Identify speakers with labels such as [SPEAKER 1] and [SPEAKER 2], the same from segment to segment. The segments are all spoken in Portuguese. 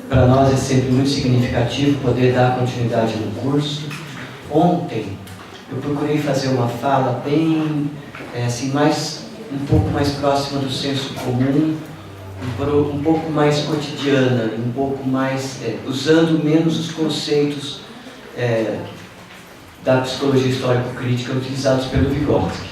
[SPEAKER 1] Para nós é sempre muito significativo poder dar continuidade no curso. Ontem eu procurei fazer uma fala bem, assim, um pouco mais próxima do senso comum, um pouco mais cotidiana, um pouco mais, usando menos os conceitos da psicologia histórico-crítica utilizados pelo Vygotsky.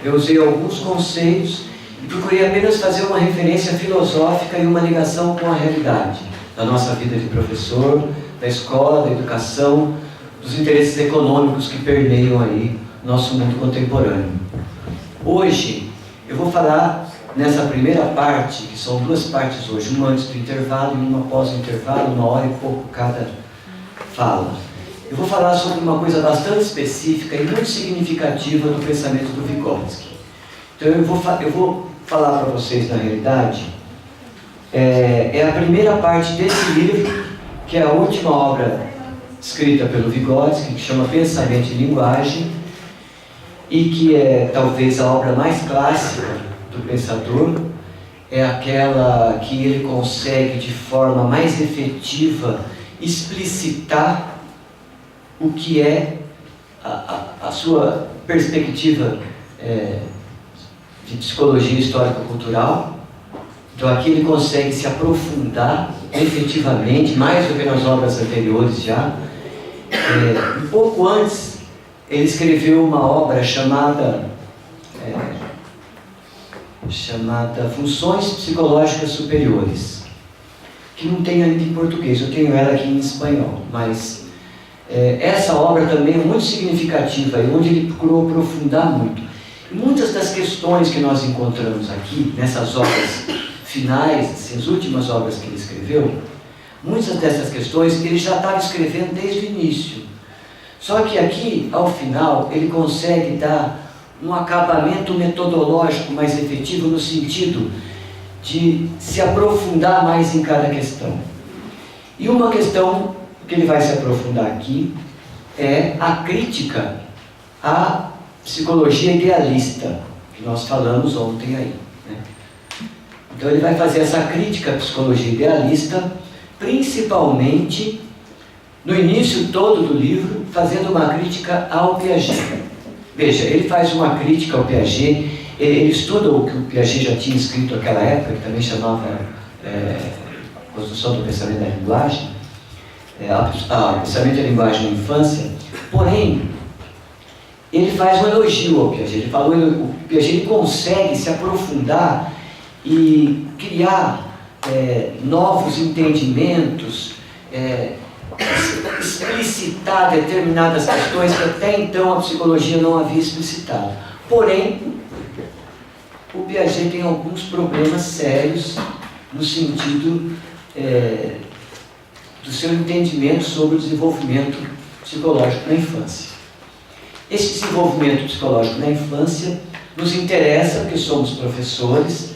[SPEAKER 1] Eu usei alguns conceitos e procurei apenas fazer uma referência filosófica e uma ligação com a realidade da nossa vida de professor, da escola, da educação, dos interesses econômicos que permeiam aí nosso mundo contemporâneo. Hoje eu vou falar nessa primeira parte, que são duas partes hoje, uma antes do intervalo e uma após o intervalo, 1 hora e pouco cada fala. Eu vou falar sobre uma coisa bastante específica e muito significativa do pensamento do Vygotsky. Então eu vou falar para vocês, na realidade, é a primeira parte desse livro, que é a última obra escrita pelo Vygotsky, que chama Pensamento e Linguagem, e que é talvez a obra mais clássica do pensador, é aquela que ele consegue de forma mais efetiva explicitar o que é a sua perspectiva de psicologia histórico-cultural. Então aqui ele consegue se aprofundar efetivamente, mais do que nas obras anteriores já. Um pouco antes, ele escreveu uma obra chamada Funções Psicológicas Superiores, que não tem ainda em português, eu tenho ela aqui em espanhol, mas essa obra também é muito significativa, e onde ele procurou aprofundar muito. E muitas das questões que nós encontramos aqui, nessas obras finais, assim, as últimas obras que ele escreveu, muitas dessas questões ele já estava escrevendo desde o início. Só que aqui, ao final, ele consegue dar um acabamento metodológico mais efetivo no sentido de se aprofundar mais em cada questão. E uma questão que ele vai se aprofundar aqui é a crítica à psicologia idealista, que nós falamos ontem aí, né? Então ele vai fazer essa crítica à psicologia idealista, principalmente no início todo do livro, fazendo uma crítica ao Piaget. Veja, ele faz uma crítica ao Piaget, ele estuda o que o Piaget já tinha escrito naquela época, que também chamava Construção do Pensamento da Linguagem, Pensamento da Linguagem na Infância. Porém, ele faz um elogio ao Piaget. Ele falou, o Piaget ele consegue se aprofundar e criar novos entendimentos, explicitar determinadas questões que até então a psicologia não havia explicitado. Porém, o Piaget tem alguns problemas sérios no sentido do seu entendimento sobre o desenvolvimento psicológico na infância. Esse desenvolvimento psicológico na infância nos interessa porque somos professores,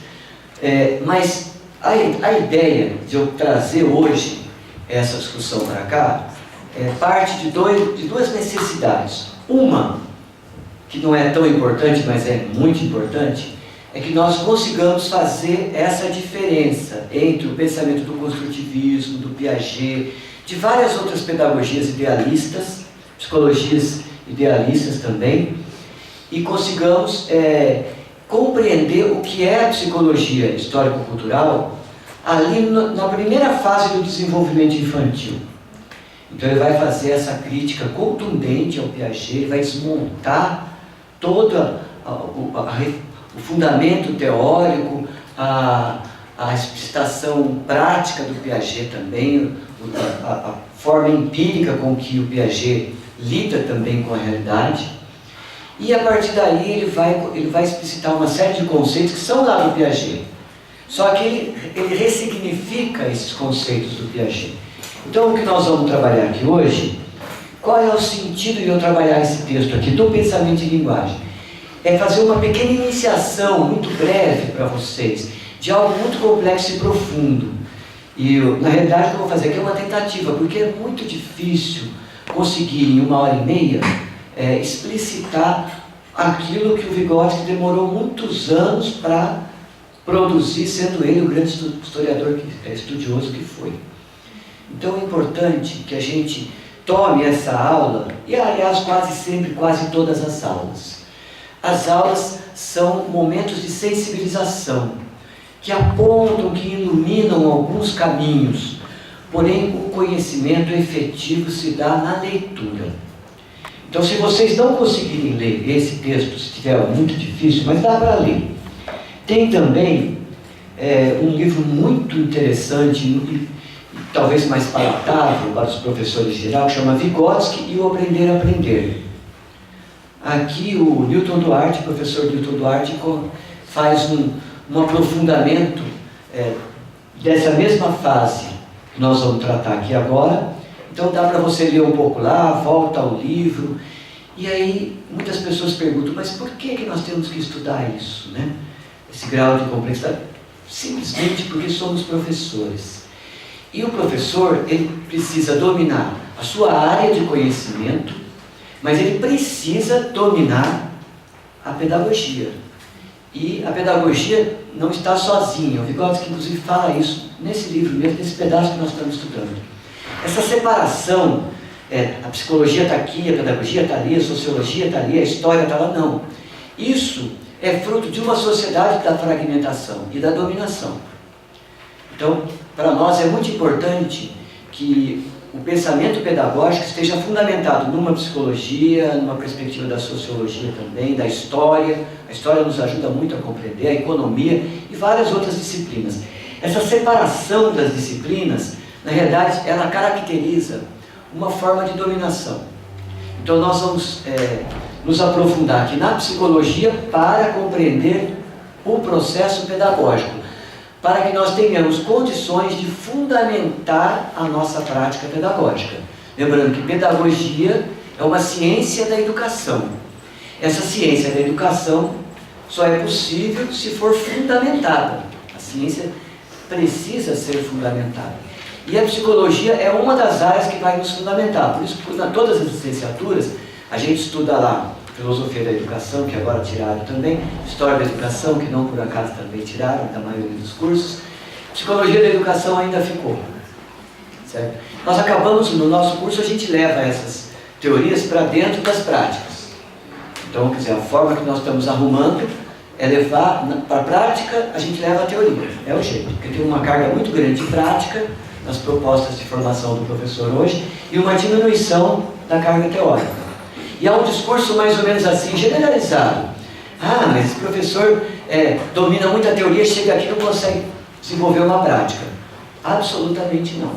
[SPEAKER 1] mas a ideia de eu trazer hoje essa discussão para cá parte de duas necessidades. Uma, que não é tão importante, mas é muito importante, é que nós consigamos fazer essa diferença entre o pensamento do construtivismo, do Piaget, de várias outras pedagogias idealistas, psicologias idealistas também, e consigamos compreender o que é a psicologia histórico-cultural ali na primeira fase do desenvolvimento infantil. Então ele vai fazer essa crítica contundente ao Piaget, ele vai desmontar todo o fundamento teórico, a explicitação prática do Piaget também, a forma empírica com que o Piaget lida também com a realidade. E a partir daí ele vai explicitar uma série de conceitos que são lá do Piaget. Só que ele ressignifica esses conceitos do Piaget. Então o que nós vamos trabalhar aqui hoje, qual é o sentido de eu trabalhar esse texto aqui do pensamento e linguagem? É fazer uma pequena iniciação, muito breve para vocês, de algo muito complexo e profundo. E na realidade o que eu vou fazer aqui é uma tentativa, porque é muito difícil conseguir em 1h30 explicitar aquilo que o Vygotsky demorou muitos anos para produzir, sendo ele o grande historiador, estudioso que foi. Então é importante que a gente tome essa aula, e aliás quase sempre, quase todas as aulas. As aulas são momentos de sensibilização, que apontam, que iluminam alguns caminhos, porém o conhecimento efetivo se dá na leitura. Então, se vocês não conseguirem ler esse texto, se estiver muito difícil, mas dá para ler. Tem também um livro muito interessante e talvez mais palatável para os professores em geral, que chama Vygotsky e o Aprender a Aprender. Aqui o Newton Duarte, o professor Newton Duarte, faz um aprofundamento dessa mesma fase que nós vamos tratar aqui agora. Então dá para você ler um pouco lá, volta ao livro, e aí muitas pessoas perguntam, mas por que nós temos que estudar isso, né? Esse grau de complexidade? Simplesmente porque somos professores. E o professor, ele precisa dominar a sua área de conhecimento, mas ele precisa dominar a pedagogia. E a pedagogia não está sozinha. O Vygotsky, inclusive, fala isso nesse livro mesmo, nesse pedaço que nós estamos estudando. Essa separação, a psicologia está aqui, a pedagogia está ali, a sociologia está ali, a história está lá, não. Isso é fruto de uma sociedade da fragmentação e da dominação. Então, para nós é muito importante que o pensamento pedagógico esteja fundamentado numa psicologia, numa perspectiva da sociologia também, da história. A história nos ajuda muito a compreender, a economia e várias outras disciplinas. Essa separação das disciplinas, na realidade, ela caracteriza uma forma de dominação. Então nós vamos nos aprofundar aqui na psicologia para compreender o processo pedagógico, para que nós tenhamos condições de fundamentar a nossa prática pedagógica. Lembrando que pedagogia é uma ciência da educação. Essa ciência da educação só é possível se for fundamentada. A ciência precisa ser fundamentada. E a psicologia é uma das áreas que vai nos fundamentar. Por isso, em todas as licenciaturas, a gente estuda lá filosofia da educação, que agora tiraram também, história da educação, que não por acaso também tiraram da maioria dos cursos, psicologia da educação ainda ficou. Certo? Nós acabamos, no nosso curso, a gente leva essas teorias para dentro das práticas. Então, quer dizer, a forma que nós estamos arrumando é levar para a prática, a gente leva a teoria. É o jeito, porque tem uma carga muito grande de prática nas propostas de formação do professor hoje e uma diminuição da carga teórica. E há um discurso mais ou menos assim, generalizado. Ah, mas esse professor domina muito a teoria, chega aqui e não consegue desenvolver uma prática. Absolutamente não.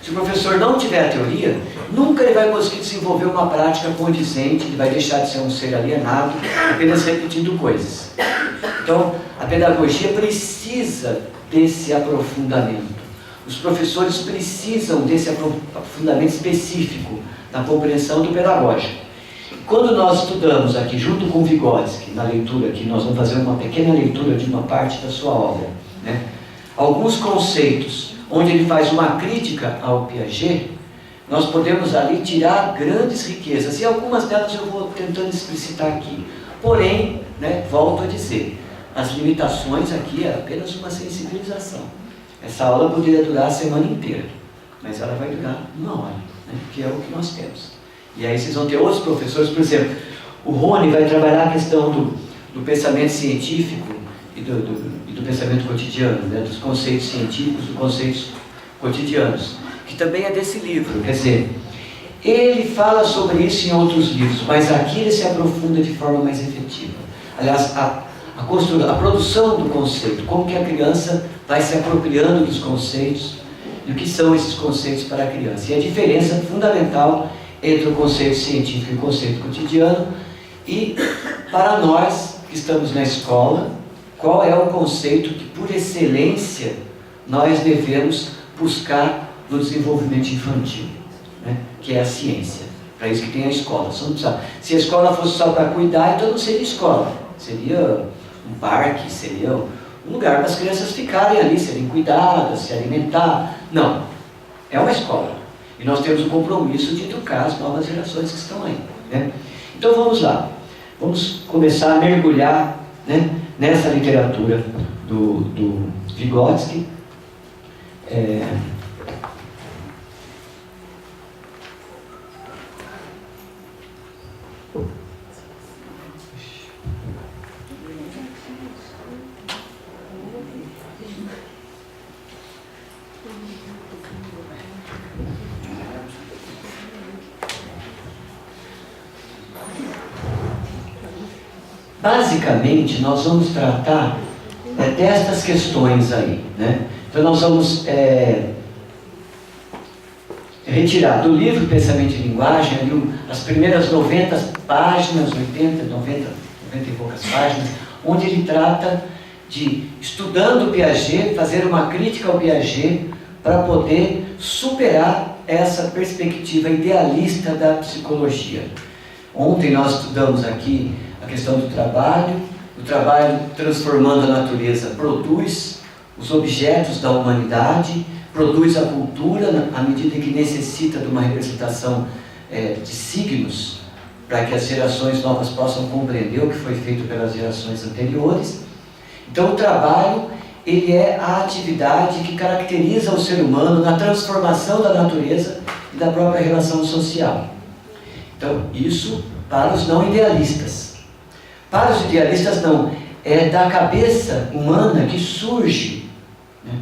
[SPEAKER 1] Se o professor não tiver a teoria, nunca ele vai conseguir desenvolver uma prática condizente, ele vai deixar de ser um ser alienado, apenas repetindo coisas. Então, a pedagogia precisa desse aprofundamento. Os professores precisam desse aprofundamento específico na compreensão do pedagógico. Quando nós estudamos aqui, junto com o Vygotsky, na leitura aqui, nós vamos fazer uma pequena leitura de uma parte da sua obra, né? Alguns conceitos, onde ele faz uma crítica ao Piaget, nós podemos ali tirar grandes riquezas, e algumas delas eu vou tentando explicitar aqui. Porém, né, volto a dizer, as limitações aqui é apenas uma sensibilização. Essa aula poderia durar a semana inteira, mas ela vai durar 1 hora, né, que é o que nós temos. E aí vocês vão ter outros professores, por exemplo, o Rony vai trabalhar a questão do pensamento científico e do pensamento cotidiano, né, dos conceitos científicos, dos conceitos cotidianos, que também é desse livro. Quer dizer, ele fala sobre isso em outros livros, mas aqui ele se aprofunda de forma mais efetiva. Aliás, a produção do conceito, como que a criança vai se apropriando dos conceitos e o que são esses conceitos para a criança. E a diferença fundamental entre o conceito científico e o conceito cotidiano, e para nós que estamos na escola, qual é o conceito que, por excelência, nós devemos buscar no desenvolvimento infantil, né? Que é a ciência. Para isso que tem a escola. Se a escola fosse só para cuidar, então não seria escola, seria um parque, seria um lugar para as crianças ficarem ali, serem cuidadas, se alimentar. Não, é uma escola. E nós temos o compromisso de educar as novas gerações que estão aí, né? Então vamos lá, vamos começar a mergulhar, né, nessa literatura do Vygotsky. Basicamente, nós vamos tratar destas questões aí, né? Então, nós vamos retirar do livro Pensamento e Linguagem ali, as primeiras 90 páginas, 80, 90 e poucas páginas, onde ele trata de, estudando Piaget, fazer uma crítica ao Piaget para poder superar essa perspectiva idealista da psicologia. Ontem nós estudamos aqui a questão do trabalho, o trabalho transformando a natureza produz os objetos da humanidade, produz a cultura à medida que necessita de uma representação de signos para que as gerações novas possam compreender o que foi feito pelas gerações anteriores. Então o trabalho, ele é a atividade que caracteriza o ser humano na transformação da natureza e da própria relação social. Então isso para os não idealistas. Para os idealistas não, é da cabeça humana que surge, né,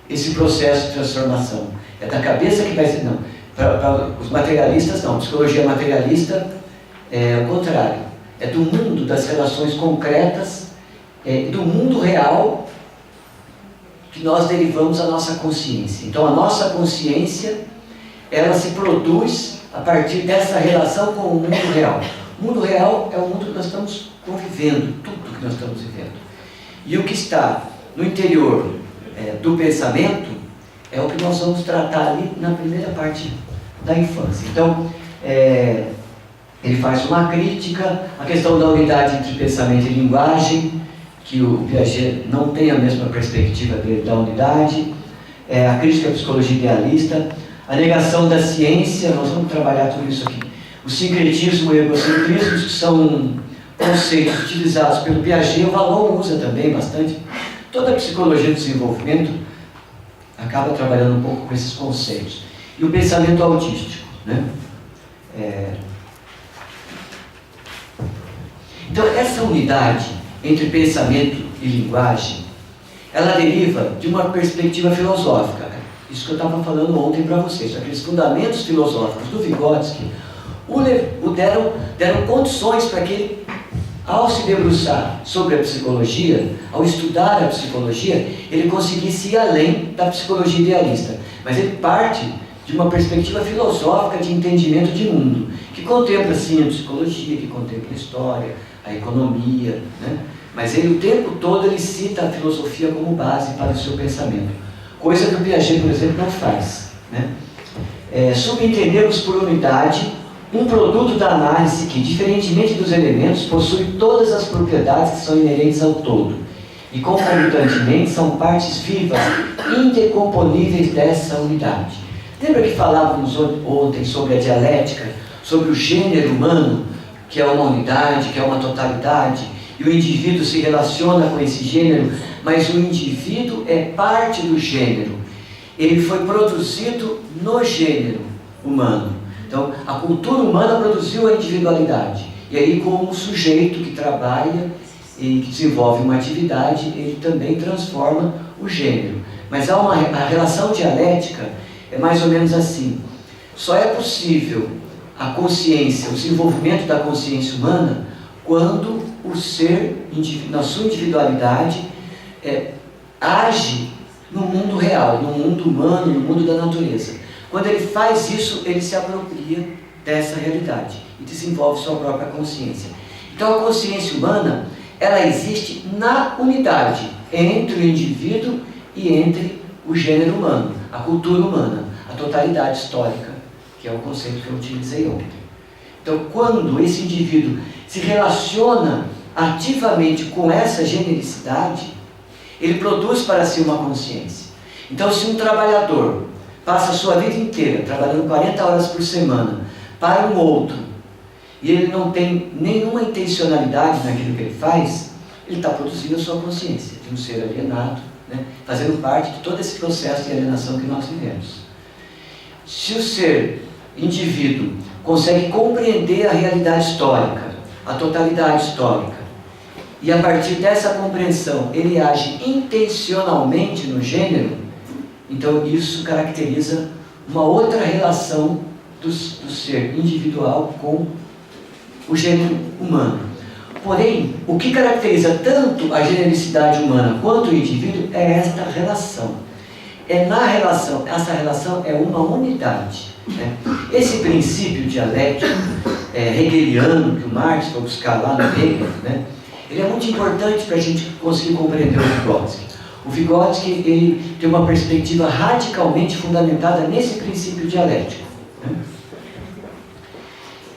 [SPEAKER 1] esse processo de transformação. É da cabeça que vai ser, não. Para os materialistas não, psicologia materialista é o contrário. É do mundo das relações concretas, do mundo real, que nós derivamos a nossa consciência. Então a nossa consciência, ela se produz a partir dessa relação com o mundo real. O mundo real é o mundo que nós estamos convivendo, tudo que nós estamos vivendo. E o que está no interior do pensamento é o que nós vamos tratar ali na primeira parte da infância. Então, ele faz uma crítica à questão da unidade entre pensamento e linguagem, que o Piaget não tem a mesma perspectiva dele da unidade, a crítica à psicologia idealista, a negação da ciência, nós vamos trabalhar tudo isso aqui. O sincretismo e o egocentrismo, que são conceitos utilizados pelo Piaget, o Vallon usa também bastante. Toda a psicologia do desenvolvimento acaba trabalhando um pouco com esses conceitos. E o pensamento autístico, né? Então, essa unidade entre pensamento e linguagem, ela deriva de uma perspectiva filosófica. Isso que eu estava falando ontem para vocês. Aqueles fundamentos filosóficos do Vygotsky deram condições para que ele, ao se debruçar sobre a psicologia, ao estudar a psicologia, ele conseguisse ir além da psicologia idealista. Mas ele parte de uma perspectiva filosófica de entendimento de mundo, que contempla sim a psicologia, que contempla a história, a economia, né? Mas ele o tempo todo ele cita a filosofia como base para o seu pensamento, coisa que o Piaget, por exemplo, não faz, né? Subentendemos por unidade um produto da análise que, diferentemente dos elementos, possui todas as propriedades que são inerentes ao todo e, concomitantemente, são partes vivas, indecomponíveis dessa unidade. Lembra que falávamos ontem sobre a dialética, sobre o gênero humano, que é uma unidade, que é uma totalidade, e o indivíduo se relaciona com esse gênero, mas o indivíduo é parte do gênero. Ele foi produzido no gênero humano. Então, a cultura humana produziu a individualidade. E aí, como sujeito que trabalha e que desenvolve uma atividade, ele também transforma o gênero. Mas a relação dialética é mais ou menos assim. Só é possível a consciência, o desenvolvimento da consciência humana, quando o ser, na sua individualidade, age no mundo real, no mundo humano, no mundo da natureza. Quando ele faz isso, ele se apropria dessa realidade e desenvolve sua própria consciência. Então a consciência humana, ela existe na unidade entre o indivíduo e entre o gênero humano, a cultura humana, a totalidade histórica, que é o conceito que eu utilizei ontem. Então, quando esse indivíduo se relaciona ativamente com essa genericidade, ele produz para si uma consciência. Então, se um trabalhador passa a sua vida inteira trabalhando 40 horas por semana para um outro, e ele não tem nenhuma intencionalidade naquilo que ele faz, ele está produzindo a sua consciência de um ser alienado, né? Fazendo parte de todo esse processo de alienação que nós vivemos. Se o ser indivíduo consegue compreender a realidade histórica, a totalidade histórica, e a partir dessa compreensão ele age intencionalmente no gênero, Então isso caracteriza uma outra relação do ser individual com o gênero humano. Porém, o que caracteriza tanto a genericidade humana quanto o indivíduo é esta relação. Essa relação é uma unidade. Né? Esse princípio dialético hegeliano que o Marx foi buscar lá no Hegel, né? Ele é muito importante para a gente conseguir compreender o Vygotsky. O Vygotsky ele tem uma perspectiva radicalmente fundamentada nesse princípio dialético. Né?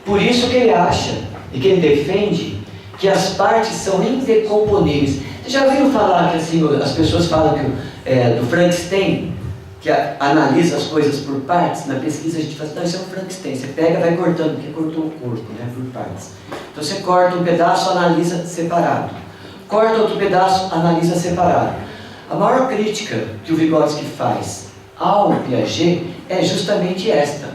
[SPEAKER 1] Por isso que ele acha e que ele defende que as partes são indecomponíveis. Vocês já ouviram falar que assim, as pessoas falam que do Frankenstein, que analisa as coisas por partes? Na pesquisa a gente fala, não, isso é um Frankenstein. Você pega e vai cortando, porque cortou o corpo, né, por partes. Então você corta um pedaço, analisa separado. Corta outro pedaço, analisa separado. A maior crítica que o Vygotsky faz ao Piaget é justamente esta.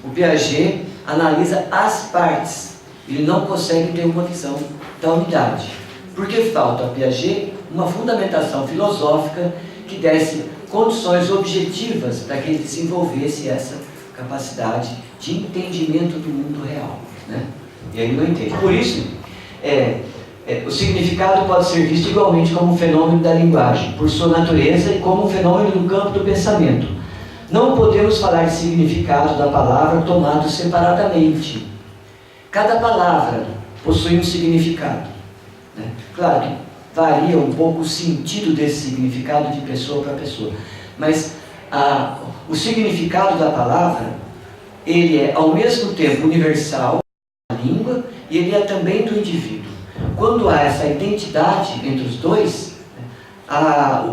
[SPEAKER 1] O Piaget analisa as partes. Ele não consegue ter uma visão da unidade. Porque falta a Piaget uma fundamentação filosófica que desse condições objetivas para que ele desenvolvesse essa capacidade de entendimento do mundo real. Né? E ele não entende. Por isso, o significado pode ser visto igualmente como um fenômeno da linguagem, por sua natureza, e como um fenômeno do campo do pensamento. Não podemos falar de significado da palavra tomado separadamente. Cada palavra possui um significado. Né? Claro que varia um pouco o sentido desse significado de pessoa para pessoa. Mas o significado da palavra, ele é ao mesmo tempo universal, da língua, e ele é também do indivíduo. Quando há essa identidade entre os dois, a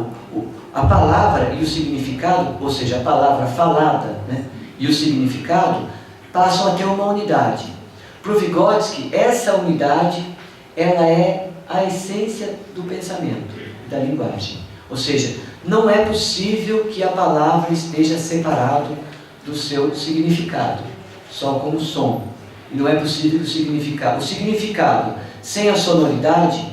[SPEAKER 1] palavra e o significado, ou seja, a palavra falada, né, e o significado, passam a ter uma unidade. Para o Vygotsky, essa unidade ela é a essência do pensamento, da linguagem. Ou seja, não é possível que a palavra esteja separado do seu significado, só como som. E não é possível que o significado sem a sonoridade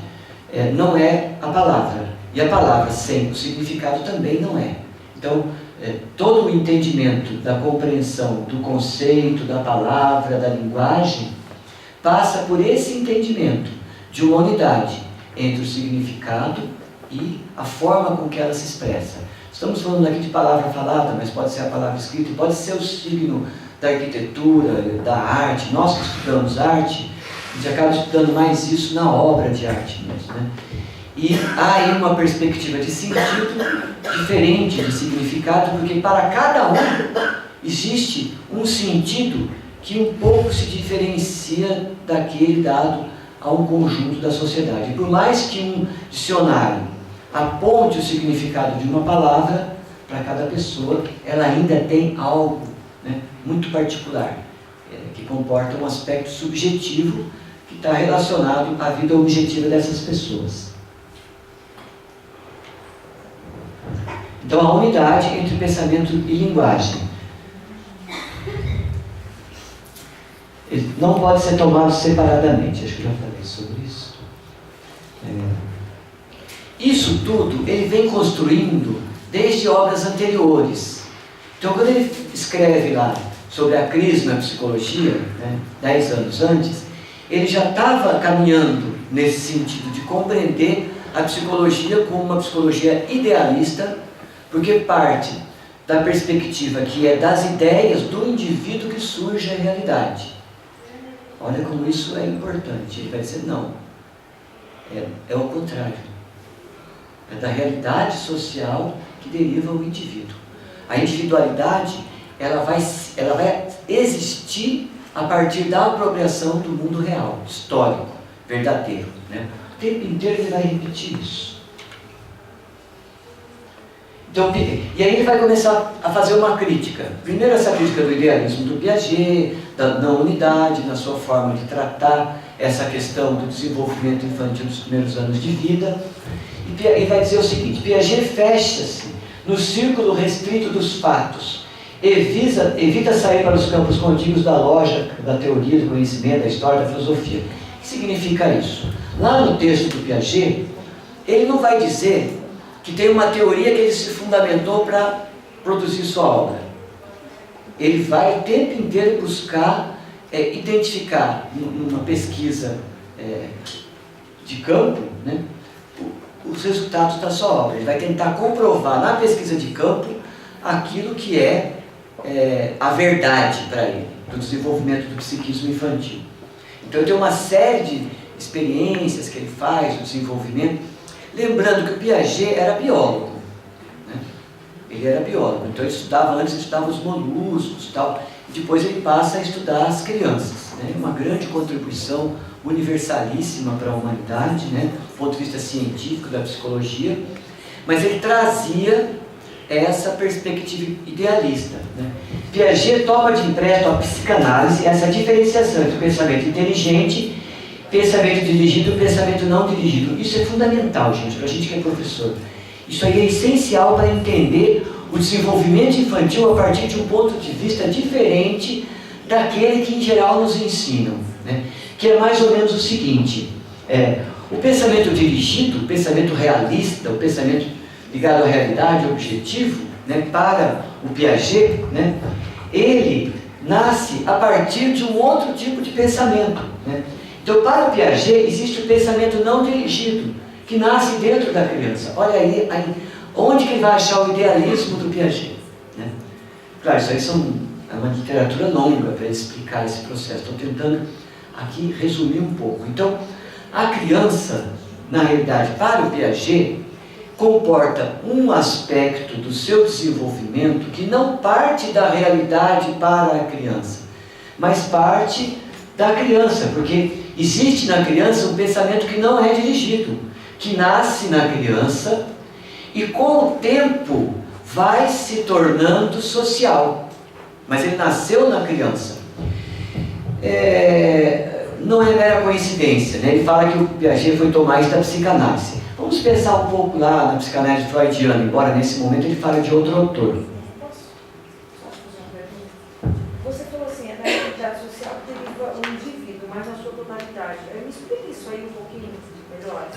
[SPEAKER 1] não é a palavra. E a palavra sem o significado também não é. Então, todo o entendimento da compreensão do conceito, da palavra, da linguagem, passa por esse entendimento de uma unidade entre o significado e a forma com que ela se expressa. Estamos falando aqui de palavra falada, mas pode ser a palavra escrita, pode ser o signo da arquitetura, da arte. Nós que estudamos arte, a gente acaba estudando mais isso na obra de arte mesmo, né? E há aí uma perspectiva de sentido diferente de significado, porque para cada um existe um sentido que um pouco se diferencia daquele dado a um conjunto da sociedade. E por mais que um dicionário aponte o significado de uma palavra, para cada pessoa, ela ainda tem algo, né, muito particular, que comporta um aspecto subjetivo que está relacionado à vida objetiva dessas pessoas. Então, a unidade entre pensamento e linguagem não pode ser tomado separadamente. Acho que já falei sobre isso. Isso tudo ele vem construindo desde obras anteriores. Então, quando ele escreve lá sobre a crise na psicologia, né, 10 anos antes, ele já estava caminhando nesse sentido de compreender a psicologia como uma psicologia idealista, porque parte da perspectiva que é das ideias do indivíduo que surge a realidade. Olha como isso é importante. Ele vai dizer, não, é o contrário. É da realidade social que deriva o indivíduo. A individualidade, ela vai existir a partir da apropriação do mundo real, histórico, verdadeiro, né? O tempo inteiro ele vai repetir isso. Então, e aí ele vai começar a fazer uma crítica. Primeiro essa crítica do idealismo do Piaget, da não unidade, na sua forma de tratar essa questão do desenvolvimento infantil dos primeiros anos de vida. E ele vai dizer o seguinte: Piaget fecha-se no círculo restrito dos fatos, evita sair para os campos contíguos da lógica, da teoria, do conhecimento, da história, da filosofia. O que significa isso? Lá no texto do Piaget, ele não vai dizer que tem uma teoria que ele se fundamentou para produzir sua obra. Ele vai o tempo inteiro buscar identificar numa pesquisa de campo, né, os resultados da sua obra. Ele vai tentar comprovar na pesquisa de campo aquilo que é a verdade para ele, do desenvolvimento do psiquismo infantil. Então ele tem uma série de experiências que ele faz, do desenvolvimento, lembrando que o Piaget era biólogo, né? Ele era biólogo, então ele antes estudava os moluscos e tal, e depois ele passa a estudar as crianças, né? Uma grande contribuição universalíssima para a humanidade, né? Do ponto de vista científico, da psicologia, mas ele trazia essa perspectiva idealista, né? Piaget toma de empréstimo a psicanálise essa diferenciação entre o pensamento inteligente, pensamento dirigido e pensamento não dirigido. Isso é fundamental, gente, para a gente que é professor. Isso aí é essencial para entender o desenvolvimento infantil a partir de um ponto de vista diferente daquele que em geral nos ensinam, né? Que é mais ou menos o seguinte: o pensamento dirigido, o pensamento realista, o pensamento ligado à realidade, objetivo, né, para o Piaget, né, ele nasce a partir de um outro tipo de pensamento, né? Então, para o Piaget, existe o pensamento não dirigido, que nasce dentro da criança. Olha aí onde que ele vai achar o idealismo do Piaget, né? Claro, isso aí é uma literatura longa para explicar esse processo. Estou tentando aqui resumir um pouco. Então, a criança, na realidade, para o Piaget, comporta um aspecto do seu desenvolvimento que não parte da realidade para a criança, mas parte da criança, porque existe na criança um pensamento que não é dirigido, que nasce na criança e com o tempo vai se tornando social, mas ele nasceu na criança. Não é mera coincidência, né? Ele fala que o Piaget foi tomar isso da psicanálise. Vamos pensar um pouco lá na psicanálise freudiana, embora nesse momento ele fale de outro autor.
[SPEAKER 2] Você falou assim, na realidade social deriva um indivíduo, mas na sua totalidade. Me explica isso aí um pouquinho melhor.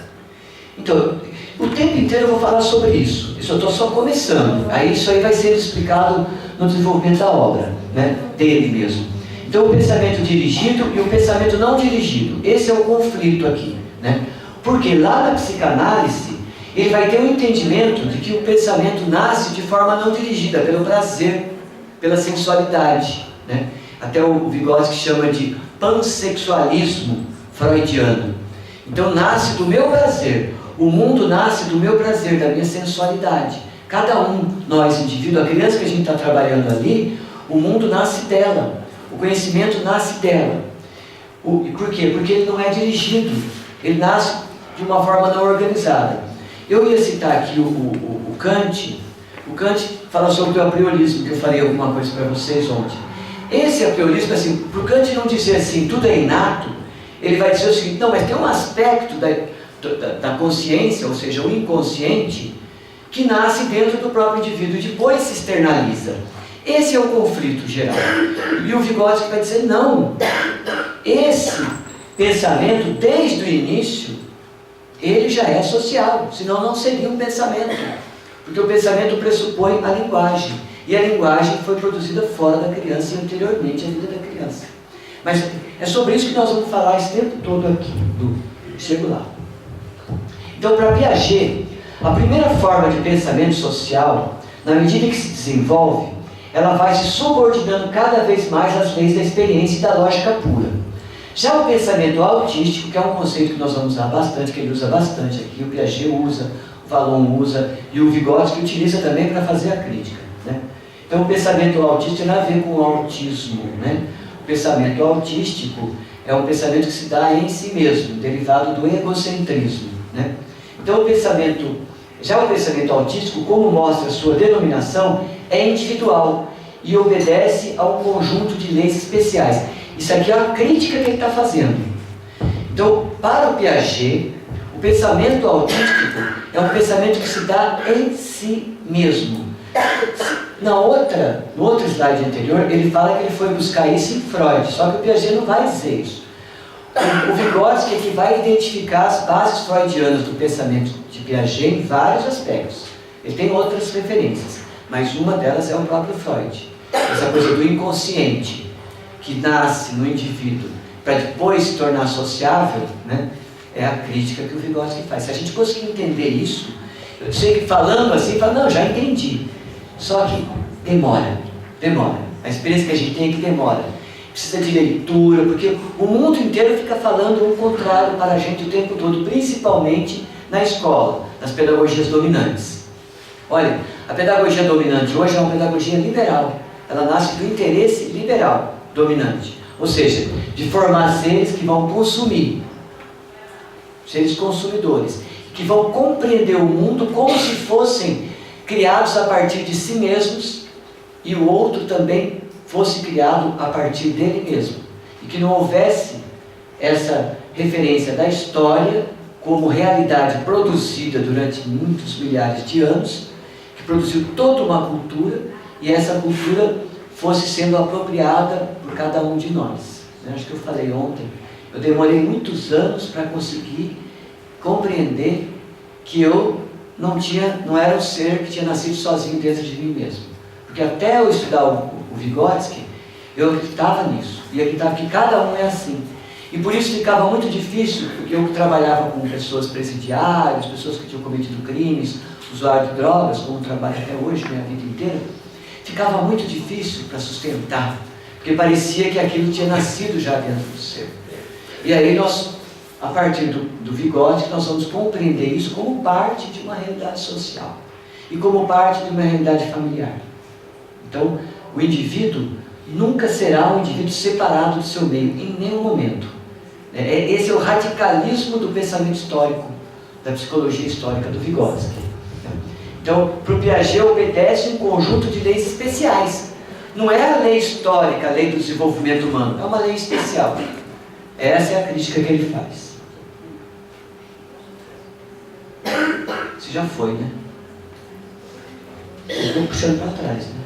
[SPEAKER 1] Então, o tempo inteiro eu vou falar sobre isso. Isso eu estou só começando. Aí isso aí vai ser explicado no desenvolvimento da obra, né? Dele mesmo. Então, o pensamento dirigido e o pensamento não dirigido. Esse é o conflito aqui, né? Porque lá na psicanálise, ele vai ter um entendimento de que o pensamento nasce de forma não dirigida, pelo prazer, pela sensualidade, né? Até o Vygotsky chama de pansexualismo freudiano. Então, nasce do meu prazer. O mundo nasce do meu prazer, da minha sensualidade. Cada um, nós, indivíduo, a criança que a gente está trabalhando ali, o mundo nasce dela. O conhecimento nasce dela. Por quê? Porque ele não é dirigido. Ele nasce de uma forma não organizada. Eu ia citar aqui o Kant. O Kant fala sobre o apriorismo, que eu falei alguma coisa para vocês ontem. Esse apriorismo, assim, para o Kant não dizer assim, tudo é inato, ele vai dizer o seguinte: não, mas tem um aspecto da consciência, ou seja, o inconsciente, que nasce dentro do próprio indivíduo e depois se externaliza. Esse é o conflito geral. E o Vygotsky vai dizer: não, esse pensamento, desde o início, ele já é social, senão não seria um pensamento, porque o pensamento pressupõe a linguagem, e a linguagem foi produzida fora da criança e anteriormente à vida da criança. Mas é sobre isso que nós vamos falar esse tempo todo aqui, chego lá. Então, para Piaget, a primeira forma de pensamento social, na medida que se desenvolve, ela vai se subordinando cada vez mais às leis da experiência e da lógica pura. Já o pensamento autístico, que é um conceito que nós vamos usar bastante, que ele usa bastante aqui, o Piaget usa, o Vallon usa, e o Vygotsky utiliza também para fazer a crítica, né? Então, o pensamento autístico tem a ver com o autismo, né? O pensamento autístico é um pensamento que se dá em si mesmo, derivado do egocentrismo, né? Então, o pensamento autístico, como mostra a sua denominação, é individual e obedece a um conjunto de leis especiais. Isso aqui é a crítica que ele está fazendo. Então, para o Piaget, o pensamento autístico é um pensamento que se dá em si mesmo. No outro slide anterior, ele fala que ele foi buscar isso em Freud, só que o Piaget não vai dizer isso. O Vygotsky é que vai identificar as bases freudianas do pensamento de Piaget em vários aspectos. Ele tem outras referências, mas uma delas é o próprio Freud. Essa coisa do inconsciente, que nasce no indivíduo para depois se tornar sociável, né? É a crítica que o Vygotsky faz. Se a gente conseguir entender isso, eu sei que falando assim, fala, não, já entendi. Só que demora. A experiência que a gente tem é que demora. Precisa de leitura, porque o mundo inteiro fica falando o contrário para a gente o tempo todo, principalmente na escola, nas pedagogias dominantes. Olha, a pedagogia dominante hoje é uma pedagogia liberal. Ela nasce do interesse liberal dominante. Ou seja, de formar seres que vão consumir, seres consumidores, que vão compreender o mundo como se fossem criados a partir de si mesmos e o outro também fosse criado a partir dele mesmo. E que não houvesse essa referência da história como realidade produzida durante muitos milhares de anos, que produziu toda uma cultura, e essa cultura fosse sendo apropriada por cada um de nós. Acho que eu falei ontem, eu demorei muitos anos para conseguir compreender que eu não era um ser que tinha nascido sozinho dentro de mim mesmo. Porque até eu estudar o Vygotsky, eu acreditava nisso, e acreditava que cada um é assim. E por isso ficava muito difícil, porque eu trabalhava com pessoas presidiárias, pessoas que tinham cometido crimes, usuários de drogas, como trabalho até hoje, minha vida inteira, ficava muito difícil para sustentar, porque parecia que aquilo tinha nascido já dentro do ser. E aí nós, a partir do Vygotsky, nós vamos compreender isso como parte de uma realidade social e como parte de uma realidade familiar. Então, o indivíduo nunca será um indivíduo separado do seu meio, em nenhum momento. Esse é o radicalismo do pensamento histórico, da psicologia histórica do Vygotsky. Então, para o Piaget, obedece um conjunto de leis especiais. Não é a lei histórica, a lei do desenvolvimento humano, é uma lei especial. Essa é a crítica que ele faz. Você já foi, né? Eu estou puxando para trás, né?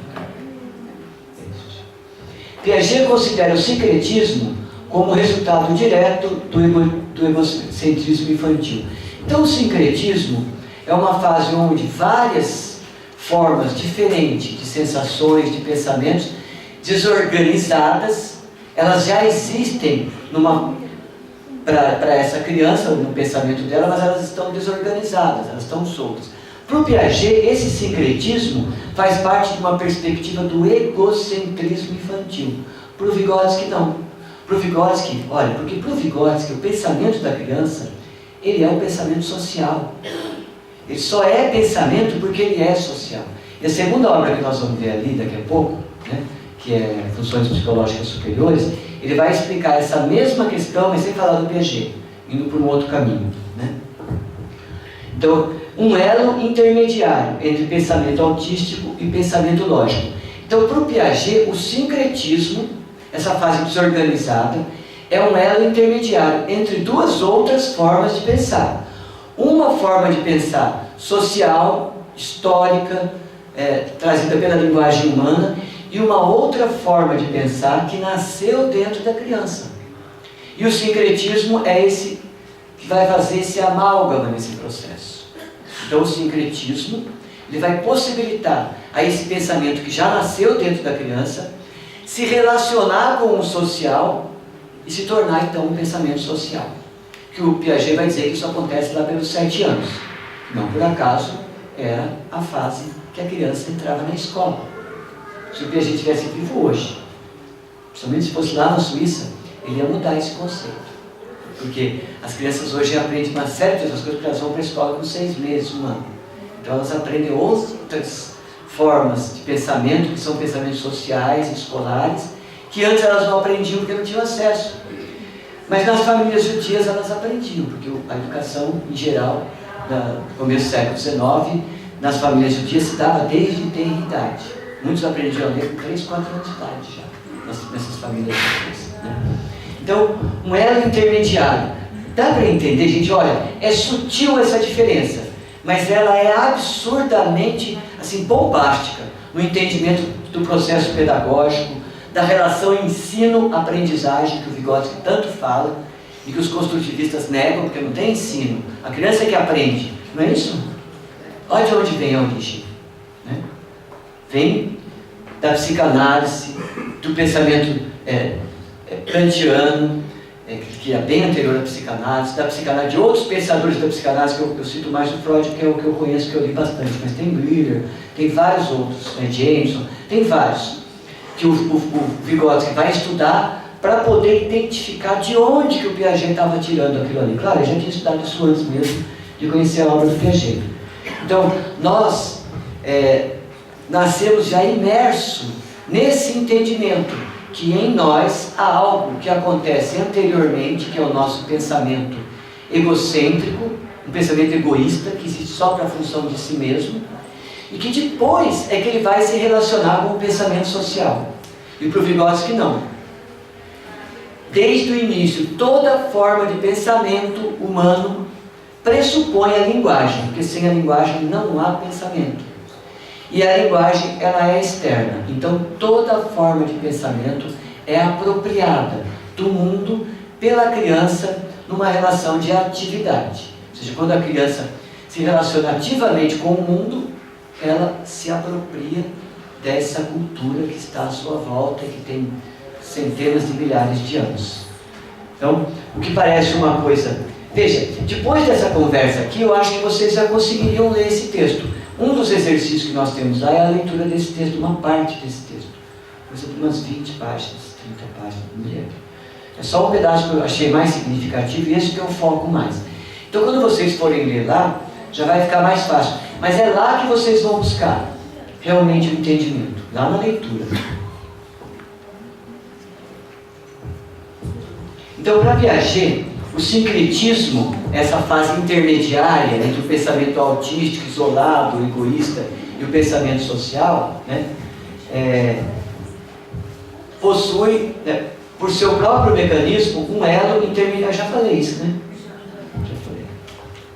[SPEAKER 1] Piaget considera o sincretismo como resultado direto do egocentrismo infantil. Então, o sincretismo é uma fase onde várias formas diferentes de sensações, de pensamentos, desorganizadas, elas já existem para essa criança, no pensamento dela, mas elas estão desorganizadas, elas estão soltas. Para o Piaget, esse sincretismo faz parte de uma perspectiva do egocentrismo infantil. Para o Vygotsky, não. Para o Vygotsky, olha, porque para o Vygotsky, o pensamento da criança, ele é um pensamento social. Ele só é pensamento porque ele é social. E a segunda obra que nós vamos ver ali daqui a pouco, né, que é Funções Psicológicas Superiores, ele vai explicar essa mesma questão, mas sem falar do Piaget, indo por um outro caminho, né? Então, um elo intermediário entre pensamento autístico e pensamento lógico. Então, para o Piaget, o sincretismo, essa fase desorganizada, é um elo intermediário entre duas outras formas de pensar. Uma forma de pensar social, histórica, trazida pela linguagem humana, e uma outra forma de pensar que nasceu dentro da criança. E o sincretismo é esse que vai fazer esse amálgama nesse processo. Então, o sincretismo, ele vai possibilitar a esse pensamento que já nasceu dentro da criança se relacionar com o social e se tornar, então, um pensamento social. Que o Piaget vai dizer que isso acontece lá pelos 7 anos. Não por acaso, era a fase que a criança entrava na escola. Se o Piaget estivesse vivo hoje, principalmente se fosse lá na Suíça, ele ia mudar esse conceito. Porque as crianças hoje aprendem uma série de outras coisas, porque elas vão para a escola com 6 meses, 1 ano. Então elas aprendem outras formas de pensamento, que são pensamentos sociais, escolares, que antes elas não aprendiam porque não tinham acesso. Mas nas famílias judias elas aprendiam, porque a educação em geral, no começo do século XIX, nas famílias judias se dava desde ter idade. Muitos aprendiam a ler com 3, 4 anos de idade já, nessas famílias judias, né? Então, um elo intermediário. Dá para entender, gente? Olha, é sutil essa diferença, mas ela é absurdamente, assim, bombástica no entendimento do processo pedagógico, da relação ensino-aprendizagem que o Vygotsky tanto fala e que os construtivistas negam, porque não tem ensino. A criança é que aprende, não é isso? Olha de onde vem a origem, né? Vem da psicanálise, do pensamento kantiano, que é bem anterior à psicanálise, da psicanálise, de outros pensadores da psicanálise, que eu cito mais o Freud, que é o que eu conheço, que eu li bastante, mas tem Briller, tem vários outros, Jameson, tem vários, que o Vygotsky vai estudar para poder identificar de onde que o Piaget estava tirando aquilo ali. Claro, ele já tinha estudado isso antes mesmo de conhecer a obra do Piaget. Então, nós nascemos já imersos nesse entendimento que em nós há algo que acontece anteriormente, que é o nosso pensamento egocêntrico, um pensamento egoísta, que existe só para a função de si mesmo, e que depois é que ele vai se relacionar com o pensamento social. E para o Vygotsky não. Desde o início, toda forma de pensamento humano pressupõe a linguagem, porque sem a linguagem não há pensamento. E a linguagem, ela é externa. Então, toda forma de pensamento é apropriada do mundo pela criança numa relação de atividade. Ou seja, quando a criança se relaciona ativamente com o mundo, ela se apropria dessa cultura que está à sua volta e que tem centenas de milhares de anos. Então, o que parece uma coisa... Veja, depois dessa conversa aqui, eu acho que vocês já conseguiriam ler esse texto. Um dos exercícios que nós temos lá é a leitura desse texto, uma parte desse texto. Coisa de umas 20 páginas, 30 páginas, não lembro. É só um pedaço que eu achei mais significativo e esse que eu foco mais. Então, quando vocês forem ler lá, já vai ficar mais fácil. Mas é lá que vocês vão buscar realmente o entendimento, lá na leitura. Então, para Piaget, o sincretismo, essa fase intermediária entre o pensamento autístico, isolado, egoísta, e o pensamento social, né, possui, por seu próprio mecanismo, um elo intermediário. Já falei isso, né? Já falei.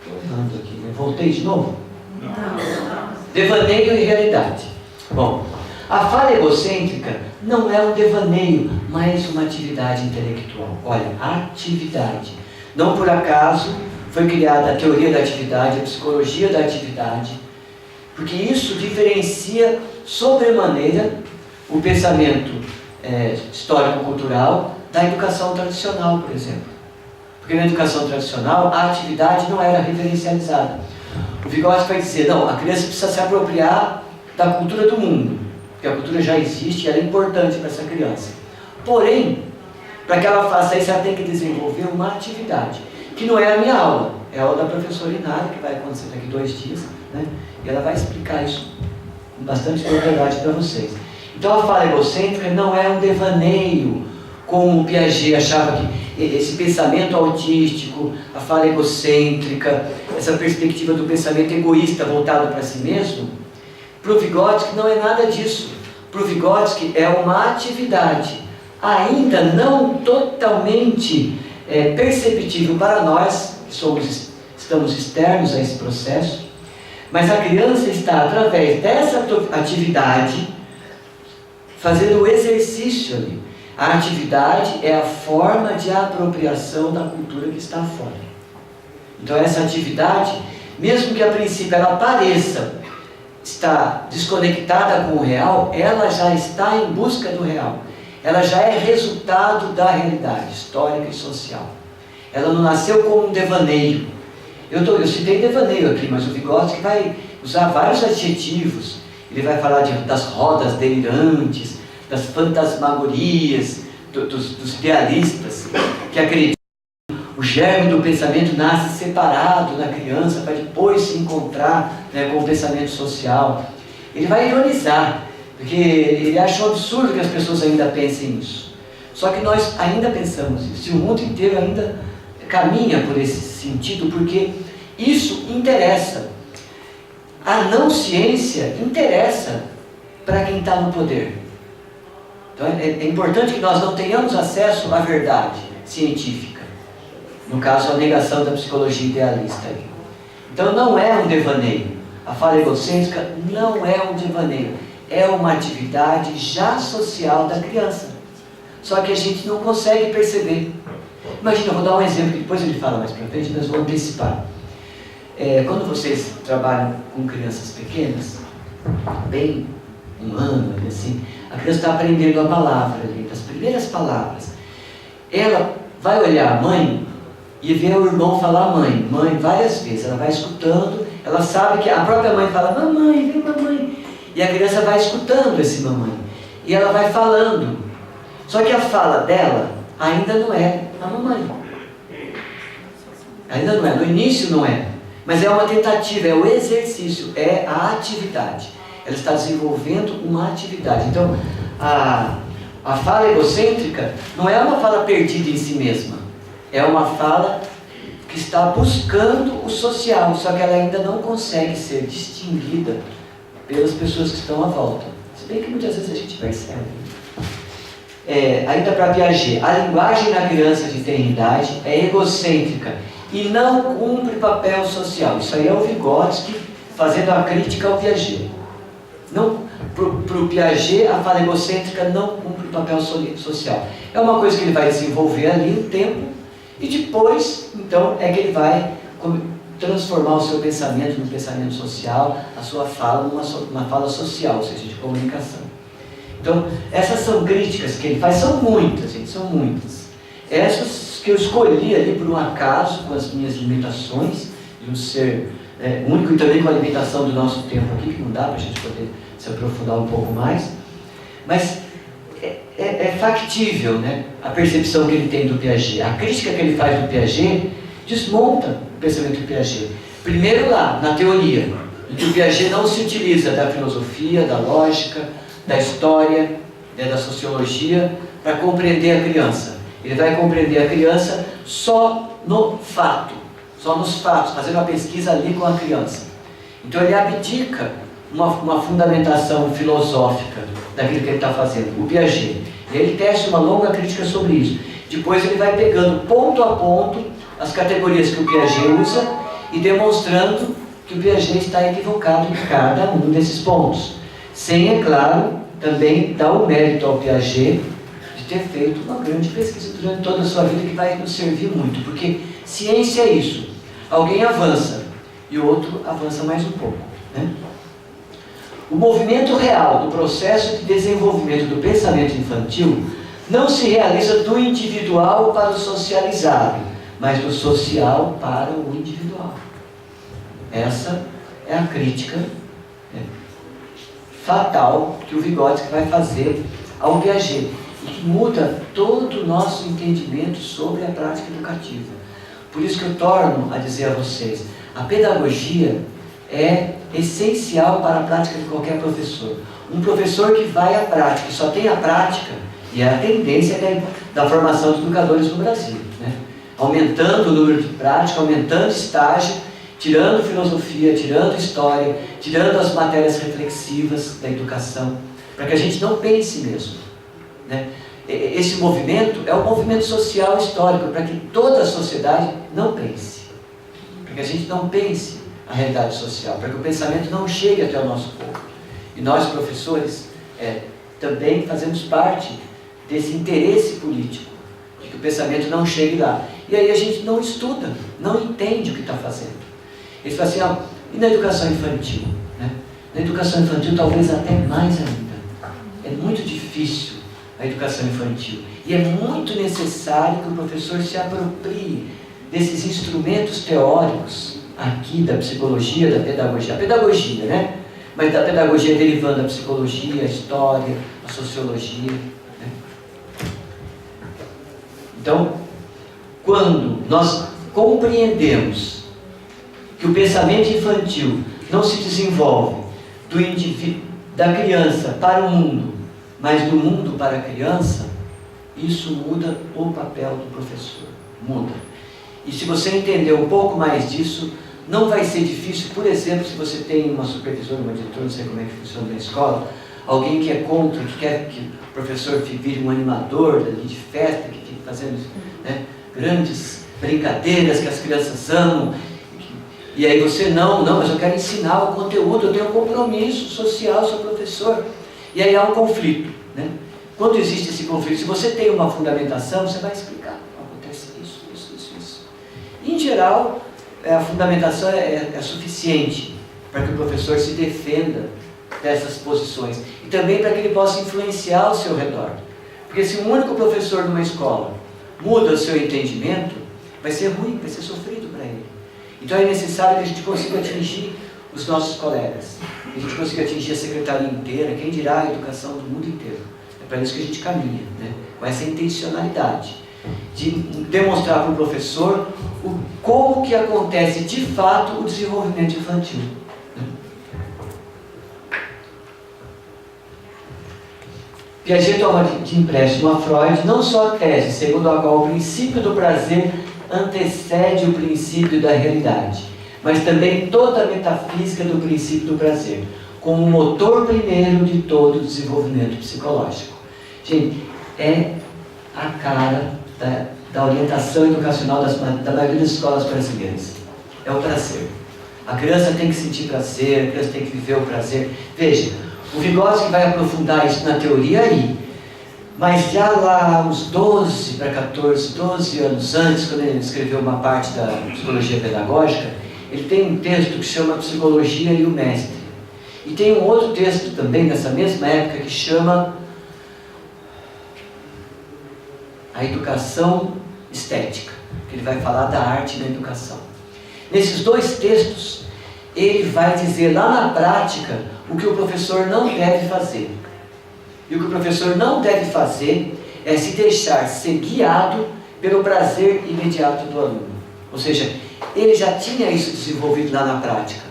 [SPEAKER 1] Estou errando aqui, né? Voltei de novo? Não. Devaneio e realidade. Bom, a falha egocêntrica não é um devaneio, mas uma atividade intelectual. Olha, atividade. Não por acaso foi criada a teoria da atividade, a psicologia da atividade, porque isso diferencia sobremaneira o pensamento histórico-cultural da educação tradicional, por exemplo. Porque na educação tradicional a atividade não era referencializada. O Vygotsky vai dizer, não, a criança precisa se apropriar da cultura do mundo, porque a cultura já existe e ela é importante para essa criança. Porém, para que ela faça isso, ela tem que desenvolver uma atividade, que não é a minha aula, é a aula da professora Inária, que vai acontecer daqui 2 dias, né? E ela vai explicar isso com bastante propriedade para vocês. Então a falha egocêntrica não é um devaneio, como o Piaget achava que esse pensamento autístico, a falha egocêntrica, essa perspectiva do pensamento egoísta voltado para si mesmo, para o Vygotsky não é nada disso. Para o Vygotsky é uma atividade, ainda não totalmente perceptível para nós, que estamos externos a esse processo, mas a criança está, através dessa atividade, fazendo o exercício ali. A atividade é a forma de apropriação da cultura que está fora. Então essa atividade, mesmo que a princípio ela pareça estar desconectada com o real, ela já está em busca do real. Ela já é resultado da realidade histórica e social. Ela não nasceu como um devaneio. Eu citei devaneio aqui, mas o Vygotsky vai usar vários adjetivos. Ele vai falar das rodas delirantes, das fantasmagorias, dos idealistas, que acreditam que o germe do pensamento nasce separado na criança para depois se encontrar, né, com o pensamento social. Ele vai ironizar, porque ele acha um absurdo que as pessoas ainda pensem nisso. Só que nós ainda pensamos isso, e o mundo inteiro ainda caminha por esse sentido, porque isso interessa. A não ciência interessa para quem está no poder. Então é importante que nós não tenhamos acesso à verdade científica. No caso, a negação da psicologia idealista. Então não é um devaneio. A falha egocêntrica não é um devaneio. É uma atividade já social da criança. Só que a gente não consegue perceber. Imagina, eu vou dar um exemplo que depois ele fala mais para frente, mas vou antecipar. Quando vocês trabalham com crianças pequenas, bem um ano, assim, a criança está aprendendo a palavra ali, as primeiras palavras. Ela vai olhar a mãe e ver o irmão falar mãe, mãe, várias vezes. Ela vai escutando, ela sabe que a própria mãe fala, mamãe, vem mamãe. E a criança vai escutando esse mamãe. E ela vai falando. Só que a fala dela ainda não é a mamãe. Ainda não é, no início não é. Mas é uma tentativa, é o exercício, é a atividade. Ela está desenvolvendo uma atividade. Então, a fala egocêntrica não é uma fala perdida em si mesma. É uma fala que está buscando o social, só que ela ainda não consegue ser distinguida pelas pessoas que estão à volta. Se bem que muitas vezes a gente percebe. Ainda para Piaget, a linguagem na criança de tenridade é egocêntrica e não cumpre papel social. Isso aí é o Vygotsky fazendo a crítica ao Piaget. Para o Piaget, a fala egocêntrica não cumpre o papel social. É uma coisa que ele vai desenvolver ali no tempo e depois, então, é que ele vai transformar o seu pensamento num pensamento social, a sua fala numa fala social, ou seja, de comunicação. Então, essas são críticas que ele faz, são muitas, gente, são muitas. Essas que eu escolhi ali por um acaso, com as minhas limitações, de um ser único e também com a limitação do nosso tempo aqui, que não dá para a gente poder se aprofundar um pouco mais. Mas é factível, né, a percepção que ele tem do Piaget. A crítica que ele faz do Piaget desmonta o pensamento do Piaget. Primeiro lá, na teoria, em que o Piaget não se utiliza da filosofia, da lógica, da história, da sociologia, para compreender a criança. Ele vai compreender a criança só no fato, só nos fatos, fazendo uma pesquisa ali com a criança. Então ele abdica uma fundamentação filosófica daquilo que ele está fazendo, o Piaget. E ele tece uma longa crítica sobre isso. Depois ele vai pegando ponto a ponto as categorias que o Piaget usa e demonstrando que o Piaget está equivocado em cada um desses pontos. Sem, é claro, também dar o mérito ao Piaget de ter feito uma grande pesquisa durante toda a sua vida que vai nos servir muito, porque ciência é isso. Alguém avança e o outro avança mais um pouco, né? O movimento real do processo de desenvolvimento do pensamento infantil não se realiza do individual para o socializado, mas do social para o individual. Essa é a crítica fatal que o Vygotsky vai fazer ao Piaget e que muda todo o nosso entendimento sobre a prática educativa. Por isso que eu torno a dizer a vocês, a pedagogia é essencial para a prática de qualquer professor. Um professor que vai à prática, que só tem a prática, e é a tendência da formação de educadores no Brasil, né? Aumentando o número de prática, aumentando estágio, tirando filosofia, tirando história, tirando as matérias reflexivas da educação, para que a gente não pense mesmo, né? Esse movimento é um movimento social histórico, para que toda a sociedade não pense, para que a gente não pense a realidade social, para que o pensamento não chegue até o nosso povo. E nós, professores, também fazemos parte desse interesse político, de que o pensamento não chegue lá. E aí a gente não estuda, não entende o que está fazendo. Eles falam assim, e na educação infantil? Né? Na educação infantil talvez até mais ainda. É muito difícil a educação infantil. E é muito necessário que o professor se aproprie desses instrumentos teóricos aqui da psicologia, da pedagogia. A pedagogia, né? Mas da pedagogia derivando da psicologia, a história, a sociologia. Né? Então, quando nós compreendemos que o pensamento infantil não se desenvolve da criança para o mundo, mas do mundo para a criança, isso muda o papel do professor. Muda. E se você entender um pouco mais disso, não vai ser difícil. Por exemplo, se você tem uma supervisora, uma diretora, não sei como é que funciona na escola, alguém que é contra, que quer que o professor vire um animador ali de festa, que fique fazendo, né, grandes brincadeiras que as crianças amam, e aí você, não, mas eu quero ensinar o conteúdo, eu tenho um compromisso social, sou professor. E aí há um conflito, né? Quando existe esse conflito, se você tem uma fundamentação, você vai explicar, acontece isso. Em geral, a fundamentação é suficiente para que o professor se defenda dessas posições. E também para que ele possa influenciar ao seu redor. Porque se um único professor numa escola muda o seu entendimento, vai ser ruim, vai ser sofrido para ele. Então é necessário que a gente consiga atingir os nossos colegas, que a gente consiga atingir a secretaria inteira, quem dirá a educação do mundo inteiro. É para isso que a gente caminha, né? Com essa intencionalidade de demonstrar para o professor como que acontece de fato o desenvolvimento infantil. Piaget toma de empréstimo a Freud não só a tese segundo a qual o princípio do prazer antecede o princípio da realidade, mas também toda a metafísica do princípio do prazer, como o motor primeiro de todo o desenvolvimento psicológico. Gente, é a cara da orientação educacional da maioria das escolas brasileiras. É o prazer. A criança tem que sentir prazer, a criança tem que viver o prazer. Veja, o Vygotsky vai aprofundar isso na teoria aí, mas já lá uns 12 para 14, 12 anos antes, quando ele escreveu uma parte da psicologia pedagógica, ele tem um texto que chama Psicologia e o Mestre. E tem um outro texto também nessa mesma época que chama A Educação Estética, que ele vai falar da arte na educação. Nesses dois textos, ele vai dizer lá na prática o que o professor não deve fazer. E o que o professor não deve fazer é se deixar ser guiado pelo prazer imediato do aluno. Ou seja, ele já tinha isso desenvolvido lá na prática.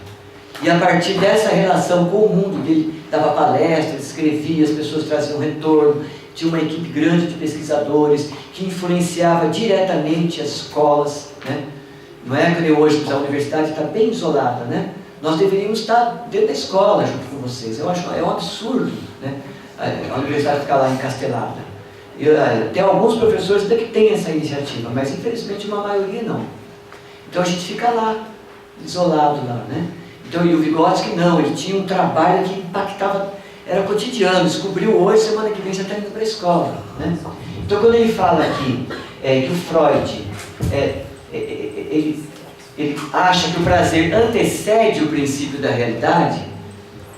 [SPEAKER 1] E a partir dessa relação com o mundo, ele dava palestras, escrevia, as pessoas traziam retorno, tinha uma equipe grande de pesquisadores que influenciava diretamente as escolas, né? Não é que hoje a universidade está bem isolada, né? Nós deveríamos estar dentro da escola junto com vocês. Eu acho um absurdo, né? A universidade ficar lá encastelada. Tem alguns professores ainda que têm essa iniciativa, mas infelizmente uma maioria não. Então a gente fica lá, isolado lá, né? Então, e o Vygotsky não, ele tinha um trabalho que impactava, era cotidiano, descobriu hoje, semana que vem já está indo para a escola, né? Então quando ele fala aqui que o Freud, ele acha que o prazer antecede o princípio da realidade,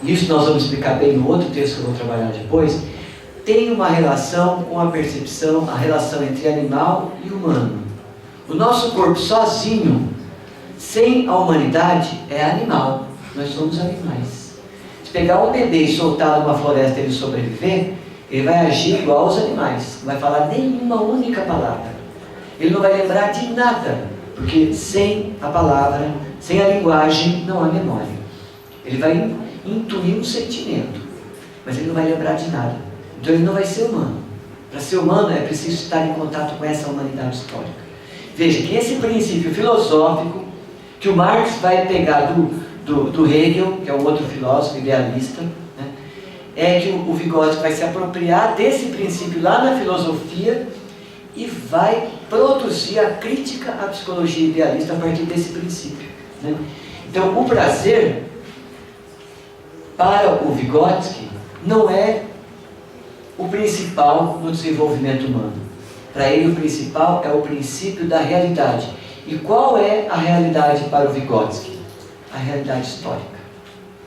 [SPEAKER 1] isso nós vamos explicar bem no outro texto que eu vou trabalhar depois, tem uma relação com a percepção, a relação entre animal e humano. O nosso corpo sozinho, sem a humanidade, é animal. Nós somos animais. Se pegar um bebê e soltar numa floresta e ele sobreviver, ele vai agir igual aos animais. Não vai falar nenhuma única palavra. Ele não vai lembrar de nada, porque sem a palavra, sem a linguagem, não há memória. Ele vai intuir um sentimento, mas ele não vai lembrar de nada. Então ele não vai ser humano. Para ser humano é preciso estar em contato com essa humanidade histórica. Veja que esse princípio filosófico que o Marx vai pegar do Hegel, que é um outro filósofo idealista, né, é que o Vygotsky vai se apropriar desse princípio lá na filosofia e vai produzir a crítica à psicologia idealista a partir desse princípio, né? Então o prazer para o Vygotsky não é o principal no desenvolvimento humano. Para ele o principal é o princípio da realidade. E qual é a realidade para o Vygotsky? A realidade histórica.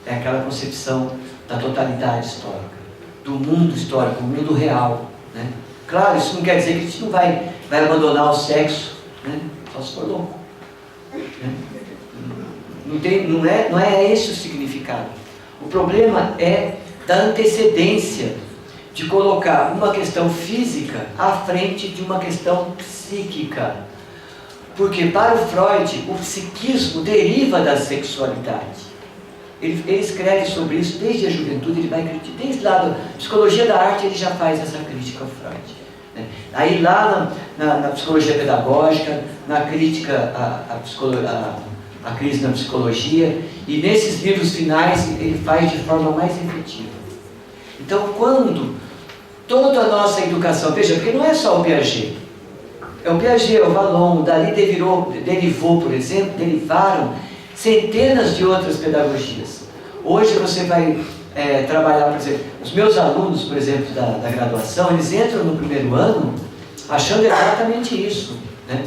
[SPEAKER 1] É aquela concepção da totalidade histórica, do mundo histórico, o mundo real, né? Claro, isso não quer dizer que a gente não vai abandonar o sexo, né? Só se for louco, né? Não é esse o significado. O problema é da antecedência de colocar uma questão física à frente de uma questão psíquica. Porque para o Freud, o psiquismo deriva da sexualidade. Ele escreve sobre isso desde a juventude, ele vai criticar, desde lá da psicologia da arte ele já faz essa crítica ao Freud, né? Aí lá na psicologia pedagógica, na crítica à crise na psicologia, e nesses livros finais ele faz de forma mais efetiva. Então quando toda a nossa educação, veja, porque não é só o Piaget, é o Piaget, o Vallon, o Dalí derivou, por exemplo, derivaram centenas de outras pedagogias. Hoje você vai trabalhar, por exemplo, os meus alunos, por exemplo, da graduação, eles entram no primeiro ano achando exatamente isso, né?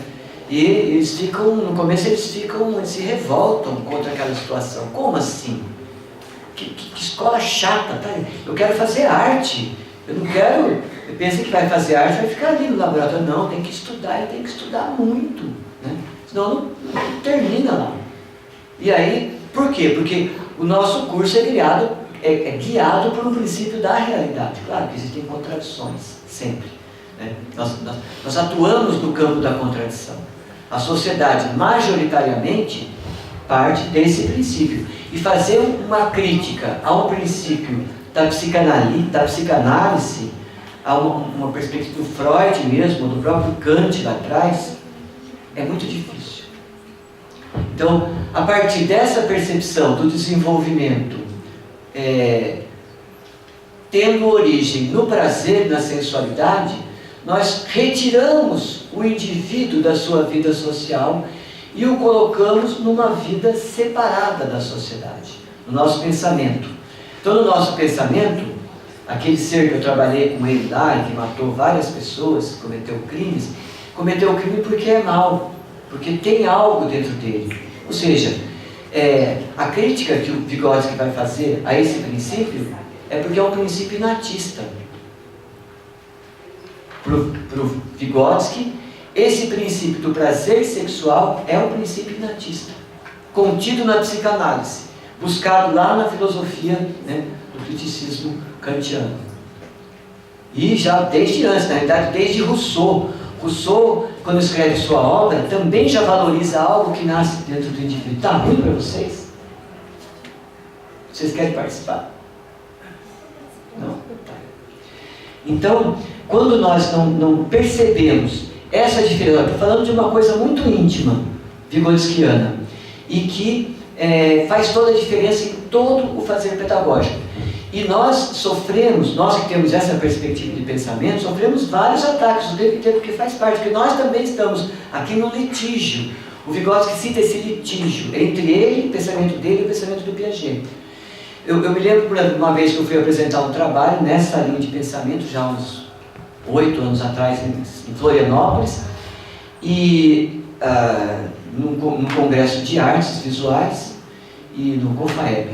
[SPEAKER 1] E eles ficam, no começo eles se revoltam contra aquela situação. Como assim? que escola chata, tá? Eu quero fazer arte, eu não quero, pensa que vai fazer arte, vai ficar ali no laboratório. Não, tem que estudar, e tem que estudar muito, né? Senão não termina lá. E aí, por quê? Porque o nosso curso é guiado por um princípio da realidade. Claro que existem contradições, sempre, né? Nós atuamos no campo da contradição. A sociedade, majoritariamente, parte desse princípio. E fazer uma crítica ao princípio da psicanálise, a uma perspectiva do Freud mesmo, do próprio Kant lá atrás, é muito difícil. Então, a partir dessa percepção do desenvolvimento, tendo origem no prazer, na sensualidade, nós retiramos o indivíduo da sua vida social e o colocamos numa vida separada da sociedade, no nosso pensamento. Então, no nosso pensamento, aquele ser que eu trabalhei com ele lá e que matou várias pessoas, cometeu crime porque é mau, porque tem algo dentro dele. Ou seja, a crítica que o Vygotsky vai fazer a esse princípio é porque é um princípio inatista. Para o Vygotsky, esse princípio do prazer sexual é um princípio inatista, contido na psicanálise, buscado lá na filosofia, né, do criticismo kantiano. E já desde antes, na realidade, desde Rousseau. Rousseau, quando escreve sua obra, também já valoriza algo que nasce dentro do indivíduo. Está ruim para vocês? Vocês querem participar? Não? Tá. Então, quando nós não percebemos essa diferença, estou falando de uma coisa muito íntima, vygotskiana, e que faz toda a diferença em todo o fazer pedagógico. E nós sofremos, nós que temos essa perspectiva de pensamento, sofremos vários ataques o tempo inteiro, porque faz parte, porque nós também estamos aqui no litígio. O Vygotsky cita esse litígio entre ele, o pensamento dele e o pensamento do Piaget. Eu me lembro por uma vez que eu fui apresentar um trabalho nessa linha de pensamento, já há uns 8 anos atrás, em Florianópolis, e num congresso de artes visuais e no Confaeb.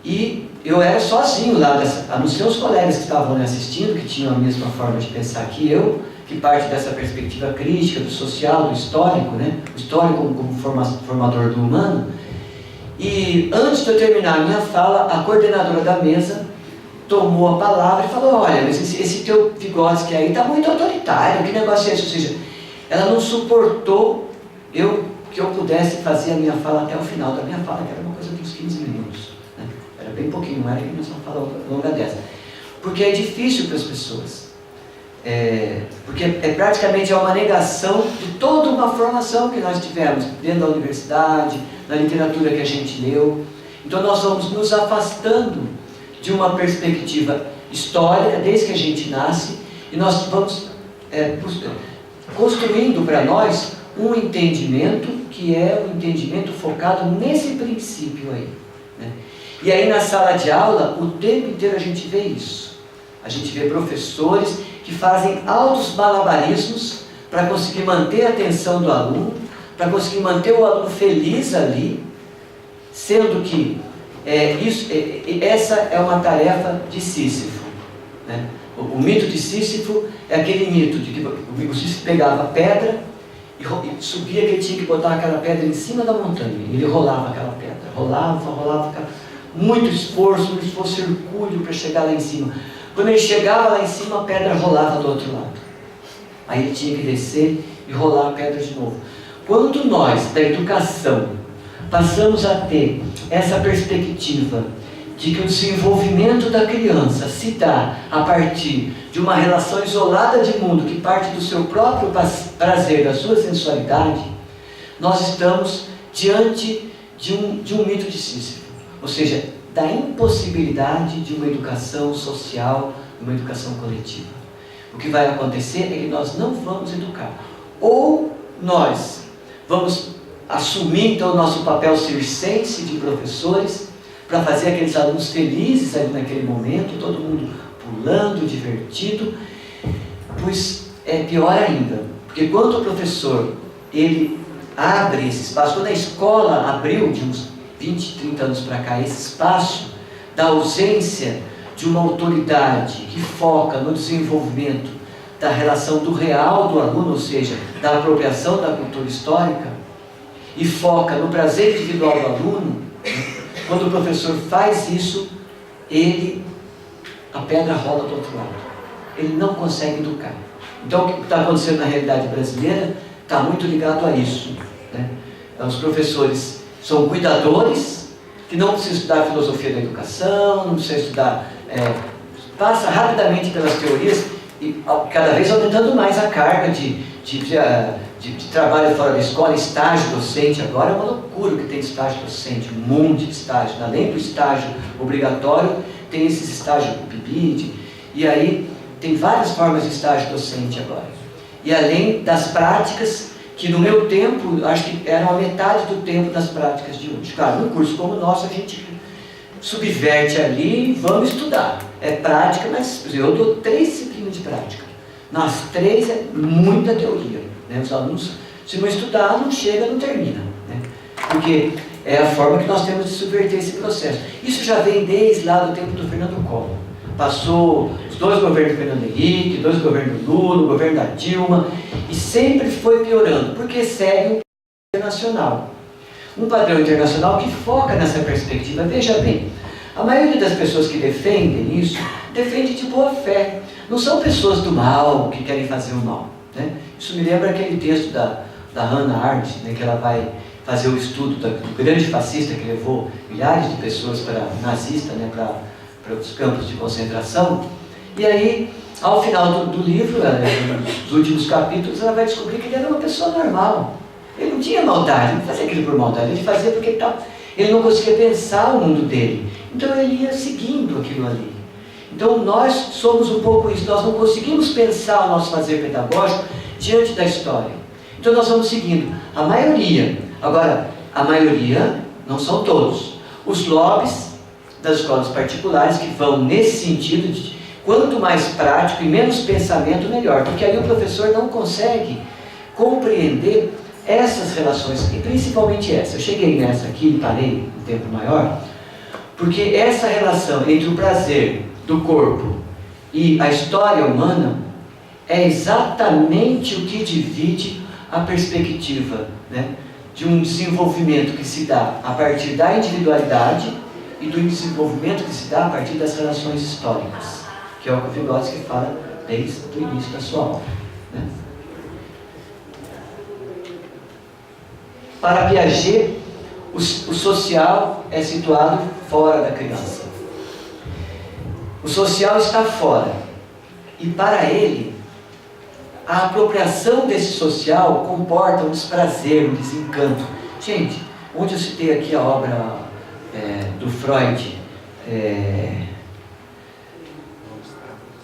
[SPEAKER 1] E eu era sozinho lá, a não ser os colegas que estavam me assistindo, que tinham a mesma forma de pensar que eu, que parte dessa perspectiva crítica, do social, do histórico, né? O histórico como formador do humano. E antes de eu terminar a minha fala, a coordenadora da mesa tomou a palavra e falou: olha, mas esse teu Vygotsky aí está muito autoritário, que negócio é esse? Ou seja, ela não suportou que eu pudesse fazer a minha fala até o final da minha fala, que era uma coisa de uns 15 minutos. Né? Era bem pouquinho, não era que nós vamos falar longa dessa. Porque é difícil para as pessoas. Porque praticamente uma negação de toda uma formação que nós tivemos dentro da universidade, na literatura que a gente leu. Então nós vamos nos afastando de uma perspectiva histórica desde que a gente nasce, e nós vamos construindo para nós um entendimento que é um entendimento focado nesse princípio aí, né? E aí na sala de aula, o tempo inteiro a gente vê isso. A gente vê professores que fazem altos malabarismos para conseguir manter a atenção do aluno, para conseguir manter o aluno feliz ali, sendo que essa é uma tarefa de Sísifo, né? O mito de Sísifo é aquele mito de que o Sísifo pegava a pedra e subia, que ele tinha que botar aquela pedra em cima da montanha. Ele rolava aquela pedra, rolava, muito esforço hercúleo para chegar lá em cima. Quando ele chegava lá em cima, a pedra rolava do outro lado. Aí ele tinha que descer e rolar a pedra de novo. Quando nós, da educação, passamos a ter essa perspectiva de que o desenvolvimento da criança se dá a partir de uma relação isolada de mundo que parte do seu próprio prazer, da sua sensualidade, nós estamos diante de um mito de Sísifo, ou seja, da impossibilidade de uma educação social, de uma educação coletiva. O que vai acontecer é que nós não vamos educar, ou nós vamos assumir então o nosso papel circense de professores para fazer aqueles alunos felizes ali naquele momento, todo mundo pulando, divertido, pois é pior ainda, porque quando o professor ele abre esse espaço, quando a escola abriu de uns 20, 30 anos para cá esse espaço da ausência de uma autoridade que foca no desenvolvimento da relação do real do aluno, ou seja, da apropriação da cultura histórica, e foca no prazer individual do aluno, quando o professor faz isso, a pedra rola do outro lado. Ele não consegue educar. Então, o que está acontecendo na realidade brasileira está muito ligado a isso, né? Os professores são cuidadores, que não precisam estudar filosofia da educação, não precisam estudar, passa rapidamente pelas teorias, e cada vez aumentando mais a carga de trabalho fora da escola, estágio docente. Agora é uma loucura que tem estágio docente, um monte de estágio. Além do estágio obrigatório, tem esses estágios do PIBID, e aí tem várias formas de estágio docente agora. E além das práticas, que no meu tempo, acho que eram a metade do tempo das práticas de hoje. Claro, num curso como o nosso, a gente subverte ali e vamos estudar. É prática, mas eu dou 3 disciplinas de prática. Nas 3 é muita teoria, né? Os alunos, se não estudar, não chega, não termina, né? Porque é a forma que nós temos de subverter esse processo. Isso já vem desde lá do tempo do Fernando Collor. Passou os 2 governos do Fernando Henrique, 2 governos do Lula, o governo da Dilma, e sempre foi piorando, porque segue um padrão internacional. Um padrão internacional que foca nessa perspectiva. Veja bem, a maioria das pessoas que defendem isso, defende de boa fé. Não são pessoas do mal que querem fazer o mal, né? Isso me lembra aquele texto da Hannah Arendt, né, que ela vai fazer o estudo do grande fascista que levou milhares de pessoas para nazista, né, para os campos de concentração. E aí, ao final do livro, nos últimos capítulos, ela vai descobrir que ele era uma pessoa normal. Ele não tinha maldade, não fazia aquilo por maldade, ele fazia porque ele não conseguia pensar o mundo dele. Então ele ia seguindo aquilo ali. Então nós somos um pouco isso, nós não conseguimos pensar o nosso fazer pedagógico diante da história. Então nós vamos seguindo a maioria. Agora, a maioria não são todos. Os lobbies das escolas particulares que vão nesse sentido de quanto mais prático e menos pensamento, melhor. Porque aí o professor não consegue compreender essas relações, e principalmente essa. Eu cheguei nessa aqui e parei um tempo maior, porque essa relação entre o prazer do corpo e a história humana é exatamente o que divide a perspectiva, né, de um desenvolvimento que se dá a partir da individualidade e do desenvolvimento que se dá a partir das relações históricas, que é o que o Vygotsky fala desde o início da sua obra, né? Para Piaget, o social é situado fora da criança. O social está fora. E para ele, a apropriação desse social comporta um desprazer, um desencanto. Gente, onde eu citei aqui a obra do Freud,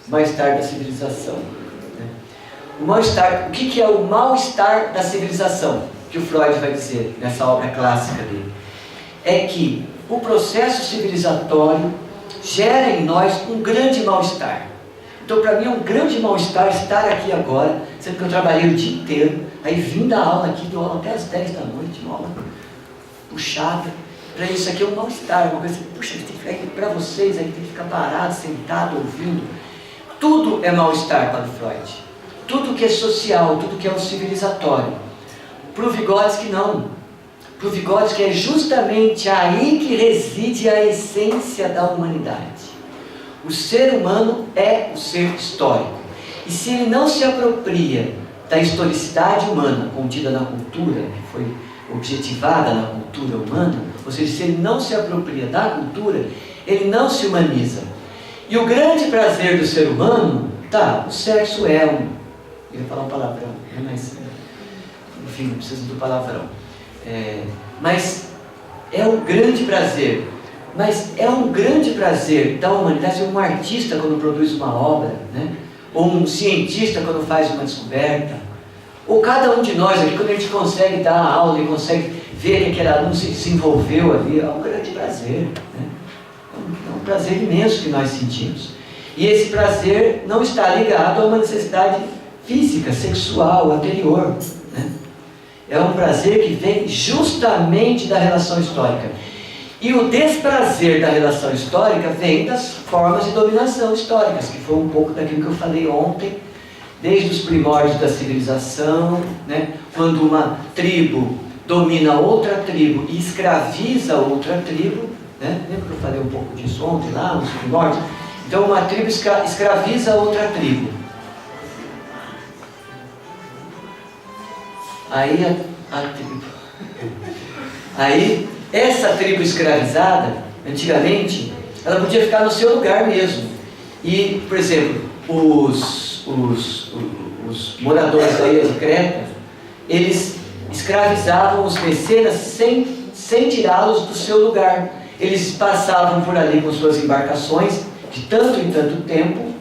[SPEAKER 1] mal-estar da civilização, né? O mal-estar, o que é o mal-estar da civilização? Que o Freud vai dizer nessa obra clássica dele, é que o processo civilizatório gera em nós um grande mal-estar. Então, para mim é um grande mal-estar estar aqui agora, sendo que eu trabalhei o dia inteiro, aí vim da aula aqui, dou aula até às 10 da noite, uma aula puxada. Para isso aqui é um mal-estar, uma coisa assim, puxa, tem que ficar para vocês, aí tem que ficar parado, sentado, ouvindo. Tudo é mal-estar para o Freud. Tudo que é social, tudo que é o civilizatório. Para o Vygotsky não. Para o Vygotsky é justamente aí que reside a essência da humanidade. O ser humano é o ser histórico. E se ele não se apropria da historicidade humana contida na cultura, que foi objetivada na cultura humana, ou seja, se ele não se apropria da cultura, ele não se humaniza. E o grande prazer do ser humano, o sexo é eu ia falar um palavrão, mas enfim, não precisa do palavrão. Mas é um grande prazer. Mas é um grande prazer da humanidade, um artista quando produz uma obra, né? Ou um cientista quando faz uma descoberta, ou cada um de nós aqui, quando a gente consegue dar a aula e consegue ver que aquele aluno se desenvolveu ali, é um grande prazer, né? É um prazer imenso que nós sentimos. E esse prazer não está ligado a uma necessidade física, sexual, anterior, né? É um prazer que vem justamente da relação histórica. E o desprazer da relação histórica vem das formas de dominação históricas, que foi um pouco daquilo que eu falei ontem, desde os primórdios da civilização, né? Quando uma tribo domina outra tribo e escraviza outra tribo, né? Lembra que eu falei um pouco disso ontem, lá nos primórdios? Então uma tribo escraviza outra tribo. Aí essa tribo escravizada, antigamente, ela podia ficar no seu lugar mesmo. E, por exemplo, os moradores da ilha de Creta, eles escravizavam os mecenas sem tirá-los do seu lugar. Eles passavam por ali com suas embarcações de tanto em tanto tempo,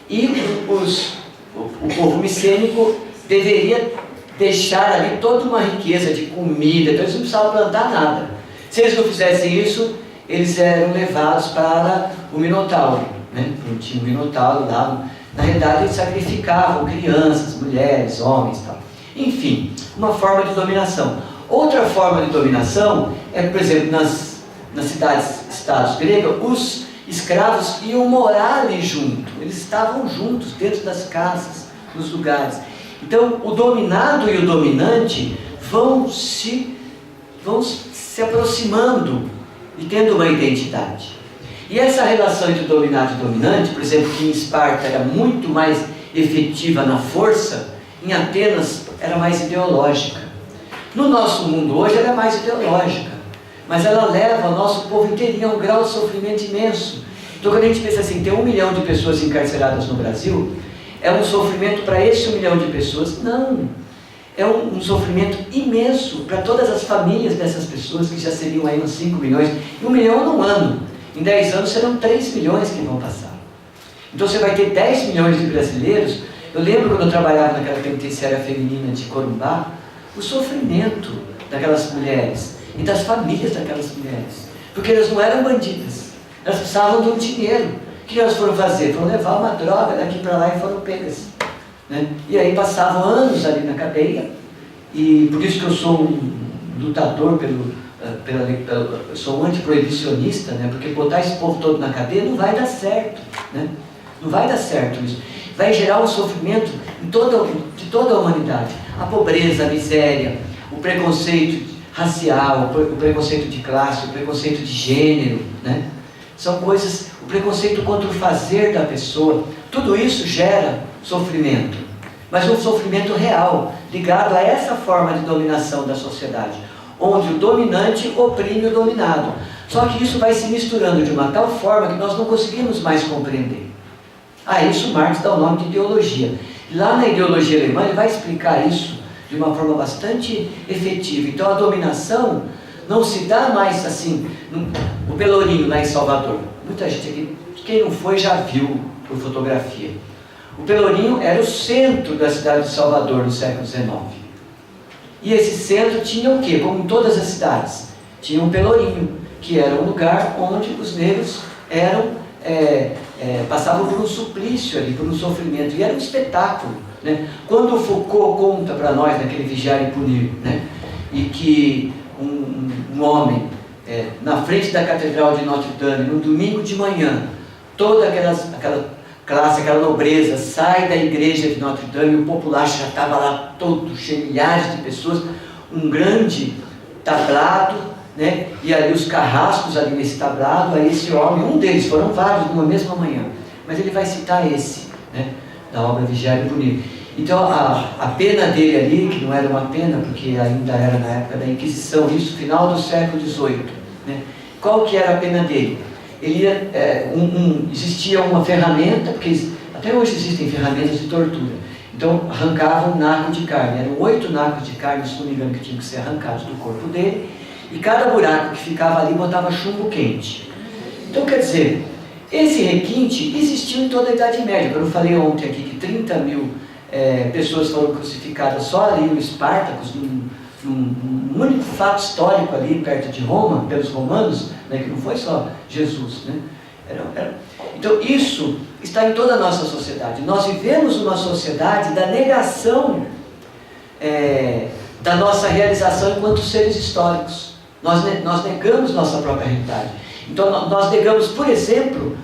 [SPEAKER 1] e o povo micênico deveria deixar ali toda uma riqueza de comida, então eles não precisavam plantar nada. Se eles não fizessem isso, eles eram levados para o Minotauro, né? Tinha um Minotauro lá. Na realidade, eles sacrificavam crianças, mulheres, homens, tal. Enfim, uma forma de dominação. Outra forma de dominação é, por exemplo, nas cidades-estados gregas, os escravos iam morar ali junto. Eles estavam juntos, dentro das casas, nos lugares. Então, o dominado e o dominante vão se aproximando e tendo uma identidade. E essa relação entre dominado e dominante, por exemplo, que em Esparta era muito mais efetiva na força, em Atenas era mais ideológica. No nosso mundo hoje ela é mais ideológica, mas ela leva o nosso povo inteirinho a um grau de sofrimento imenso. Então, quando a gente pensa assim, tem 1 milhão de pessoas encarceradas no Brasil, é um sofrimento para esse 1 milhão de pessoas? Não. É um sofrimento imenso para todas as famílias dessas pessoas, que já seriam aí uns 5 milhões. E 1 milhão num ano. Em 10 anos serão 3 milhões que vão passar. Então você vai ter 10 milhões de brasileiros. Eu lembro quando eu trabalhava naquela penitenciária feminina de Corumbá, o sofrimento daquelas mulheres e das famílias daquelas mulheres. Porque elas não eram bandidas. Elas precisavam de um dinheiro. O que elas foram fazer? Foram levar uma droga daqui para lá e foram pegas, né? E aí passavam anos ali na cadeia. E por isso que eu sou um lutador eu sou um antiproibicionista, né? Porque botar esse povo todo na cadeia não vai dar certo, né? Não vai dar certo isso. Vai gerar um sofrimento de toda a humanidade. A pobreza, a miséria, o preconceito racial, o preconceito de classe, o preconceito de gênero, né? São coisas, o preconceito contra o fazer da pessoa, tudo isso gera sofrimento, mas um sofrimento real, ligado a essa forma de dominação da sociedade, onde o dominante oprime o dominado. Só que isso vai se misturando de uma tal forma que nós não conseguimos mais compreender. A isso Marx dá o nome de ideologia. Lá na ideologia alemã ele vai explicar isso de uma forma bastante efetiva. Então a dominação não se dá mais assim. O Pelourinho lá em Salvador, muita gente aqui, quem não foi já viu por fotografia. O Pelourinho era o centro da cidade de Salvador no século XIX. E esse centro tinha o quê? Como em todas as cidades, tinha um Pelourinho, que era um lugar onde os negros passavam por um suplício ali, por um sofrimento, e era um espetáculo, né? Quando o Foucault conta para nós, naquele Vigiar e Punir, né? E que um homem, na frente da Catedral de Notre Dame, no domingo de manhã, toda aquela classe, aquela nobreza, sai da igreja de Notre Dame, o popular já estava lá todo cheio, milhares de pessoas, um grande tablado, né? E ali os carrascos ali nesse tablado, aí esse homem, um deles, foram vários numa mesma manhã, mas ele vai citar esse, né? Da obra Vigiar e Punir. Então a pena dele ali, que não era uma pena, porque ainda era na época da Inquisição, isso final do século XVIII, né? Qual que era a pena dele? Ele existia uma ferramenta, porque até hoje existem ferramentas de tortura. Então arrancavam um naco de carne, eram 8 nacos de carne, se não me engano, que tinham que ser arrancados do corpo dele, e cada buraco que ficava ali botava chumbo quente. Então quer dizer, esse requinte existiu em toda a Idade Média. Eu falei ontem aqui que 30 mil pessoas foram crucificadas só ali no Espartacus, num único fato histórico ali perto de Roma, pelos romanos, né, que não foi só Jesus, né? Então isso está em toda a nossa sociedade. Nós vivemos uma sociedade da negação da nossa realização enquanto seres históricos. Nós negamos nossa própria realidade. Então nós negamos, por exemplo,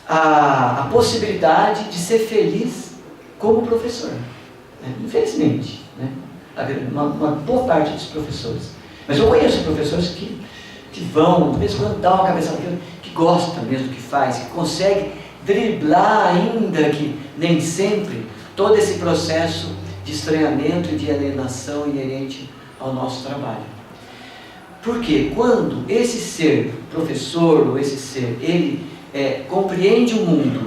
[SPEAKER 1] a possibilidade de ser feliz como professor, né? Infelizmente, né? Uma boa parte dos professores. Mas eu conheço professores que vão, de vez em quando dá uma cabeçada, que gosta mesmo do que faz, que consegue driblar, ainda que nem sempre, todo esse processo de estranhamento e de alienação inerente ao nosso trabalho. Porque quando esse ser, professor, ou esse ser, ele compreende o mundo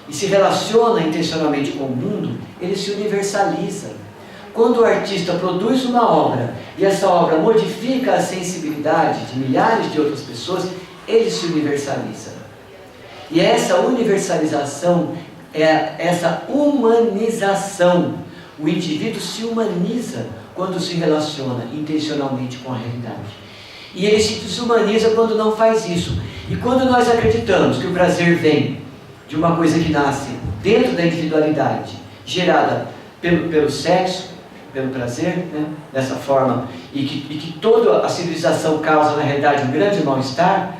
[SPEAKER 1] e se relaciona intencionalmente com o mundo, ele se universaliza. Quando o artista produz uma obra e essa obra modifica a sensibilidade de milhares de outras pessoas, ele se universaliza. E essa universalização, essa humanização, o indivíduo se humaniza quando se relaciona intencionalmente com a realidade. E ele se desumaniza quando não faz isso. E quando nós acreditamos que o prazer vem de uma coisa que nasce dentro da individualidade, gerada pelo sexo, pelo prazer, né? Dessa forma, e que toda a civilização causa na realidade um grande mal-estar,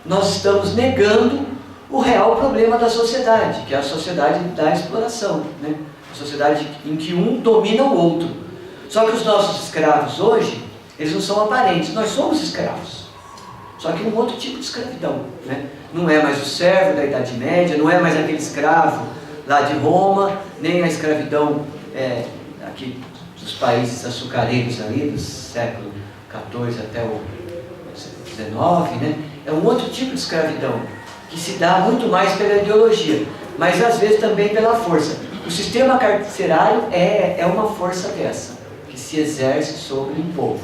[SPEAKER 1] nós estamos negando o real problema da sociedade, que é a sociedade da exploração, né? A sociedade em que um domina o outro. Só que os nossos escravos hoje, eles não são aparentes, nós somos escravos. Só que num outro tipo de escravidão, né? Não é mais o servo da Idade Média, não é mais aquele escravo lá de Roma, nem a escravidão aqui dos países açucareiros ali, do século XIV até o XIX, né? É um outro tipo de escravidão, que se dá muito mais pela ideologia, mas às vezes também pela força. O sistema carcerário é uma força dessa, que se exerce sobre o povo.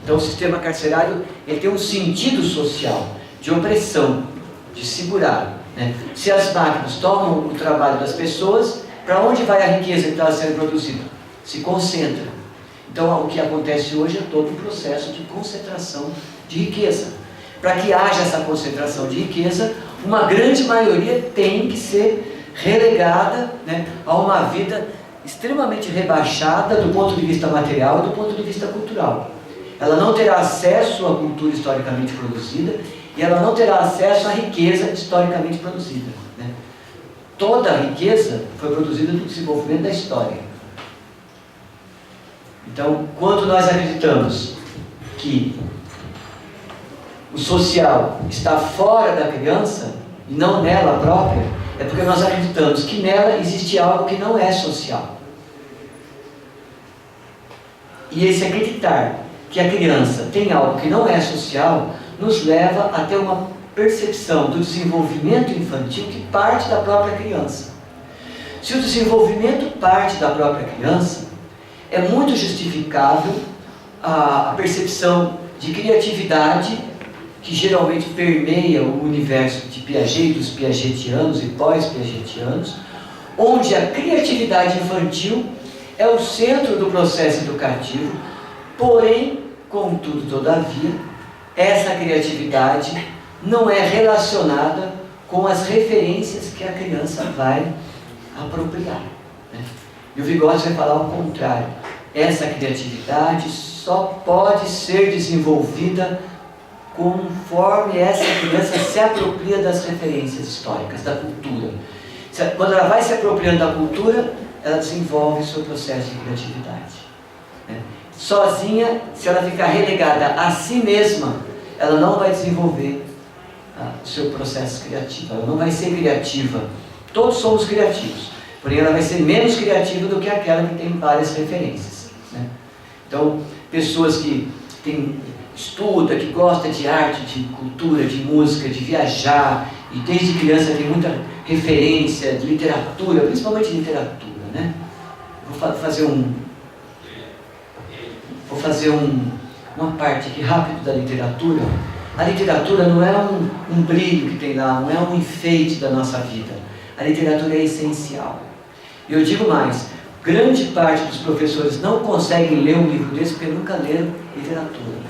[SPEAKER 1] Então o sistema carcerário, ele tem um sentido social, de opressão, de segurar, né? Se as máquinas tomam o trabalho das pessoas, para onde vai a riqueza que está sendo produzida? Se concentra. Então o que acontece hoje é todo um processo de concentração de riqueza. Para que haja essa concentração de riqueza, uma grande maioria tem que ser relegada, né, a uma vida extremamente rebaixada do ponto de vista material e do ponto de vista cultural. Ela não terá acesso à cultura historicamente produzida e ela não terá acesso à riqueza historicamente produzida, né? Toda a riqueza foi produzida no desenvolvimento da história. Então, quando nós acreditamos que o social está fora da criança e não nela própria, é porque nós acreditamos que nela existe algo que não é social. E esse acreditar que a criança tem algo que não é social nos leva a ter uma percepção do desenvolvimento infantil que parte da própria criança. Se o desenvolvimento parte da própria criança, é muito justificável a percepção de criatividade que geralmente permeia o universo de Piaget, dos piagetianos e pós-piagetianos, onde a criatividade infantil é o centro do processo educativo, porém, contudo, todavia, essa criatividade não é relacionada com as referências que a criança vai apropriar, né? E o Vygotsky vai falar ao contrário. Essa criatividade só pode ser desenvolvida conforme essa criança se apropria das referências históricas, da cultura. Quando ela vai se apropriando da cultura, ela desenvolve o seu processo de criatividade, né? Sozinha, se ela ficar relegada a si mesma, ela não vai desenvolver o seu processo criativo, ela não vai ser criativa. Todos somos criativos, porém ela vai ser menos criativa do que aquela que tem várias referências, né? Então, pessoas que estuda, que gosta de arte, de cultura, de música, de viajar, e desde criança tem muita referência de literatura, principalmente literatura, né? Vou fazer uma parte aqui rápido da literatura. A literatura não é um brilho que tem lá, não é um enfeite da nossa vida. A literatura é essencial. Eu digo mais, grande parte dos professores não conseguem ler um livro desse porque nunca leram literatura.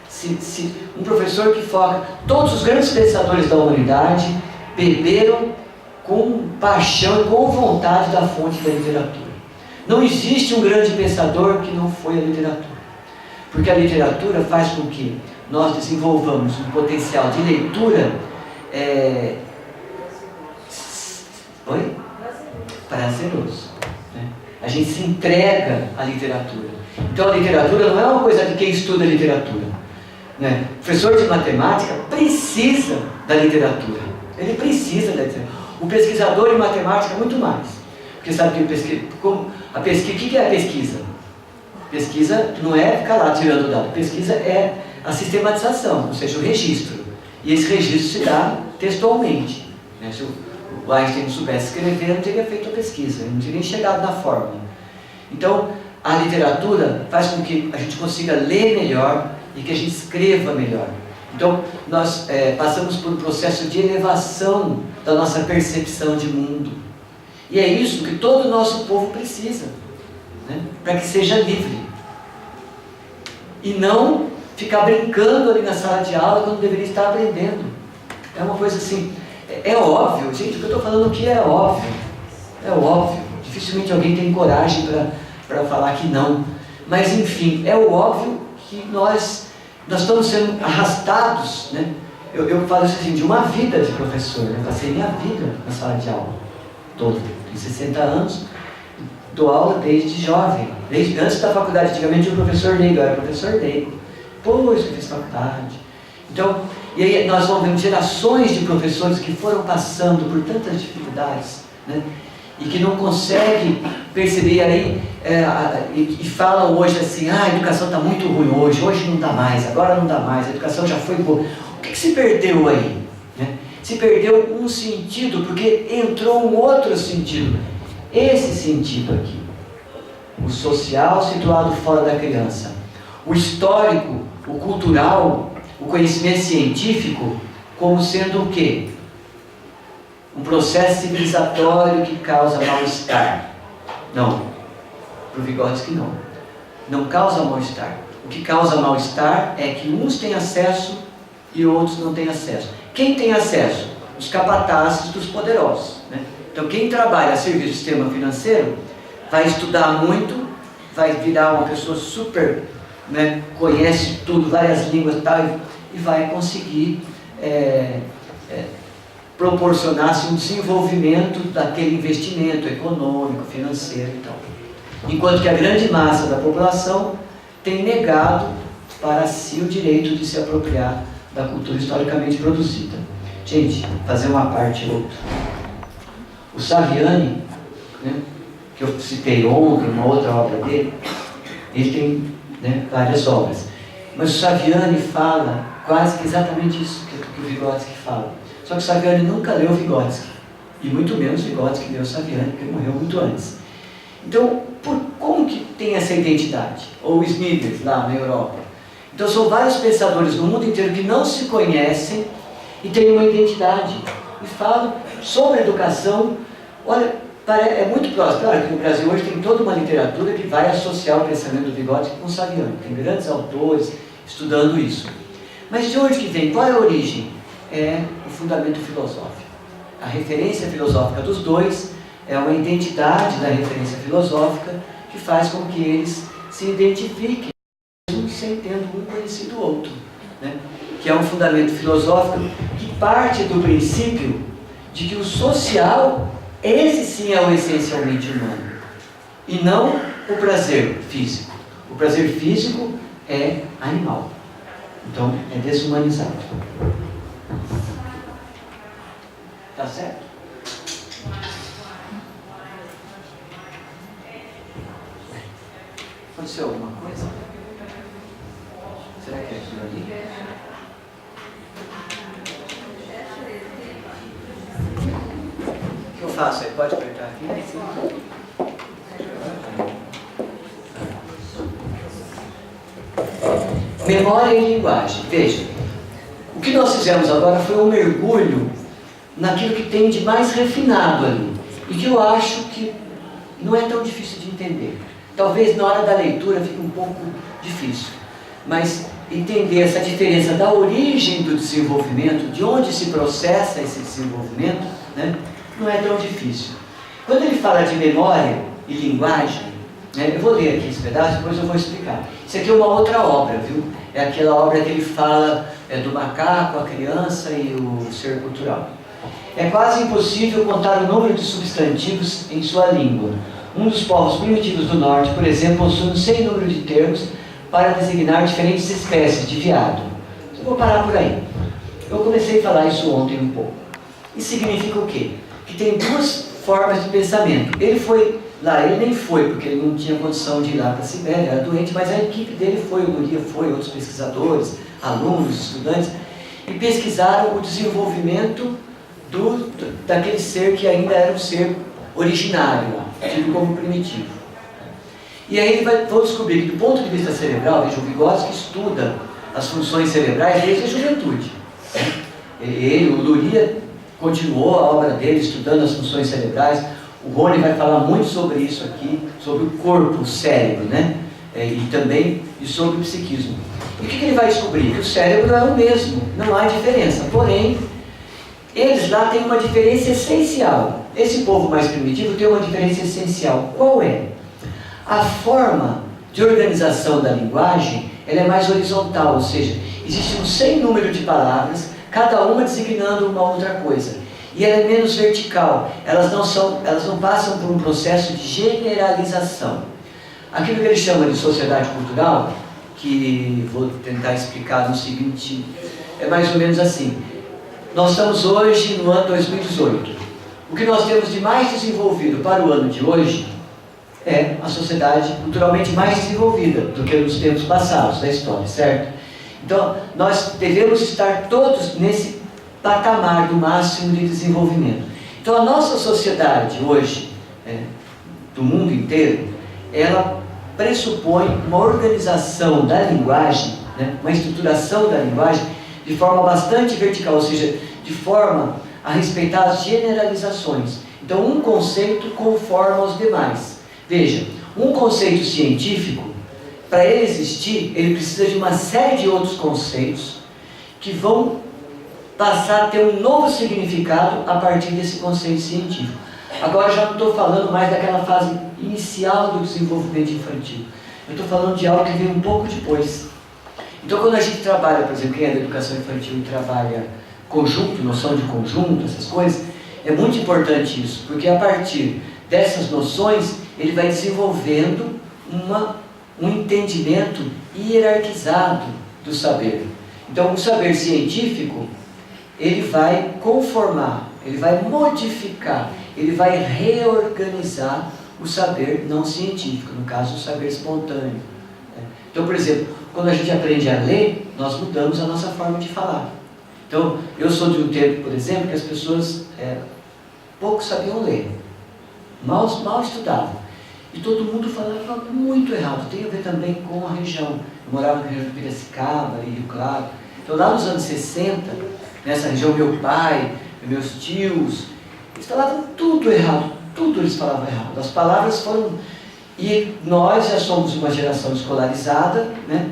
[SPEAKER 1] Se um professor que foca, todos os grandes pensadores da humanidade beberam com paixão e com vontade da fonte da literatura. Não existe um grande pensador que não foi a literatura. Porque a literatura faz com que nós desenvolvamos um potencial de leitura prazeroso. Né? A gente se entrega à literatura. Então a literatura não é uma coisa de quem estuda literatura. Né? O professor de matemática precisa da literatura. Ele precisa da literatura. O pesquisador em matemática muito mais. Porque sabe que o que é a pesquisa? Pesquisa não é ficar lá tirando dado. Pesquisa é a sistematização, ou seja, o registro. E esse registro se dá textualmente. Né? Se o Einstein não soubesse escrever, não teria feito a pesquisa, não teria nem chegado na fórmula. Então, a literatura faz com que a gente consiga ler melhor e que a gente escreva melhor. Então, nós passamos por um processo de elevação da nossa percepção de mundo. E é isso que todo o nosso povo precisa, né? Para que seja livre. E não ficar brincando ali na sala de aula quando deveria estar aprendendo. É uma coisa assim, é óbvio, gente, o que eu estou falando aqui é óbvio. É óbvio. Dificilmente alguém tem coragem para falar que não. Mas, enfim, é o óbvio que nós estamos sendo arrastados, né? Eu falo assim, de uma vida de professor, né? Passei minha vida na sala de aula, toda. Tenho 60 anos, dou aula desde jovem, desde antes da faculdade. Antigamente eu era professor leigo, eu era professor leigo. Depois eu fiz faculdade. Então, e aí nós vamos vendo gerações de professores que foram passando por tantas dificuldades, né? E que não conseguem perceber, e aí e falam hoje assim, a educação está muito ruim hoje não dá mais, agora não dá mais, a educação já foi boa. O que se perdeu aí? Né? Se perdeu um sentido, porque entrou um outro sentido. Esse sentido aqui, o social situado fora da criança, o histórico, o cultural, o conhecimento científico, como sendo o quê? Um processo civilizatório que causa mal-estar. Não, para o Vygotsky não. Não causa mal-estar. O que causa mal-estar é que uns têm acesso e outros não têm acesso. Quem tem acesso? Os capatazes dos poderosos. Né? Então quem trabalha a serviço do sistema financeiro vai estudar muito, vai virar uma pessoa super, né, conhece tudo, várias línguas e tal, e vai conseguir proporcionar-se um desenvolvimento daquele investimento econômico, financeiro e tal. Enquanto que a grande massa da população tem negado para si o direito de se apropriar da cultura historicamente produzida. Gente, fazer uma parte ou outra. O Saviani, né, que eu citei ontem, uma outra obra dele, ele tem, né, várias obras. Mas o Saviani fala quase que exatamente isso que o Vygotsky fala. Só que o Saviani nunca leu Vygotsky, e muito menos Vygotsky leu Saviani, porque ele morreu muito antes. Então, como que tem essa identidade? Ou o Smithers, lá na Europa. Então, são vários pensadores no mundo inteiro que não se conhecem e têm uma identidade, e falam sobre educação. Olha, é muito próximo. Claro que no Brasil hoje tem toda uma literatura que vai associar o pensamento do Vygotsky com o Saviani. Tem grandes autores estudando isso. Mas de onde que vem? Qual é a origem? É o fundamento filosófico. A referência filosófica dos dois é uma identidade da referência filosófica que faz com que eles se identifiquem, mesmo sem tendo um conhecido o outro, né? Que é um fundamento filosófico que parte do princípio de que o social, esse sim é o essencialmente humano, e não o prazer físico. O prazer físico é animal, então é desumanizado. Tá certo? Aconteceu alguma coisa? Será que é aquilo ali? O que eu faço aí? Pode apertar aqui? Memória e linguagem. Veja, o que nós fizemos agora foi um mergulho naquilo que tem de mais refinado ali, e que eu acho que não é tão difícil de entender. Talvez na hora da leitura fique um pouco difícil, mas entender essa diferença da origem do desenvolvimento, de onde se processa esse desenvolvimento, né, não é tão difícil. Quando ele fala de memória e linguagem, Eu vou ler aqui esse pedaço, depois eu vou explicar. Isso aqui é uma outra obra, viu? É aquela obra que ele fala do macaco, a criança e o ser cultural. É quase impossível contar o número de substantivos em sua língua. Um dos povos primitivos do norte, por exemplo, possui um sem número de termos para designar diferentes espécies de veado. Eu vou parar por aí. Eu comecei a falar isso ontem um pouco. Isso significa o quê? Que tem duas formas de pensamento. Ele foi lá, ele nem foi, porque ele não tinha condição de ir lá para a Sibéria, era doente, mas a equipe dele foi, o Guria foi, outros pesquisadores, alunos, estudantes, e pesquisaram o desenvolvimento daquele ser que ainda era um ser originário, tido como primitivo. E aí vão descobrir que, do ponto de vista cerebral, veja, o Vygotsky estuda as funções cerebrais desde a juventude. O Luria continuou a obra dele estudando as funções cerebrais. O Rony vai falar muito sobre isso aqui, sobre o corpo, o cérebro, né? E também sobre o psiquismo. E o que ele vai descobrir? Que o cérebro é o mesmo, não há diferença. Porém, eles lá têm uma diferença essencial. Esse povo mais primitivo tem uma diferença essencial. Qual é? A forma de organização da linguagem, ela é mais horizontal, ou seja, existe um sem número de palavras, cada uma designando uma outra coisa. E ela é menos vertical, elas não passam por um processo de generalização. Aquilo que eles chamam de sociedade cultural, que vou tentar explicar no seguinte, é mais ou menos assim. Nós estamos hoje no ano 2018. O que nós temos de mais desenvolvido para o ano de hoje é a sociedade culturalmente mais desenvolvida do que nos tempos passados da história, certo? Então, nós devemos estar todos nesse patamar do máximo de desenvolvimento. Então, a nossa sociedade hoje, do mundo inteiro, ela pressupõe uma organização da linguagem, uma estruturação da linguagem de forma bastante vertical, ou seja, de forma a respeitar as generalizações. Então, um conceito conforma os demais. Veja, um conceito científico, para ele existir, ele precisa de uma série de outros conceitos que vão passar a ter um novo significado a partir desse conceito científico. Agora, já não estou falando mais daquela fase inicial do desenvolvimento infantil. Eu estou falando de algo que vem um pouco depois. Então, quando a gente trabalha, por exemplo, quem é da educação infantil e trabalha conjunto, noção de conjunto, essas coisas, é muito importante isso, porque a partir dessas noções, ele vai desenvolvendo um entendimento hierarquizado do saber. Então, o saber científico, ele vai conformar, ele vai modificar, ele vai reorganizar o saber não científico, no caso, o saber espontâneo. Então, por exemplo, quando a gente aprende a ler, nós mudamos a nossa forma de falar. Então, eu sou de um tempo, por exemplo, que as pessoas pouco sabiam ler, mal estudavam. E todo mundo falava muito errado. Tem a ver também com a região. Eu morava na região de Piracicaba, e Rio Claro. Então, lá nos anos 60, nessa região, meu pai, meus tios, eles falavam tudo errado. Tudo eles falavam errado. As palavras foram... E nós já somos uma geração escolarizada, né?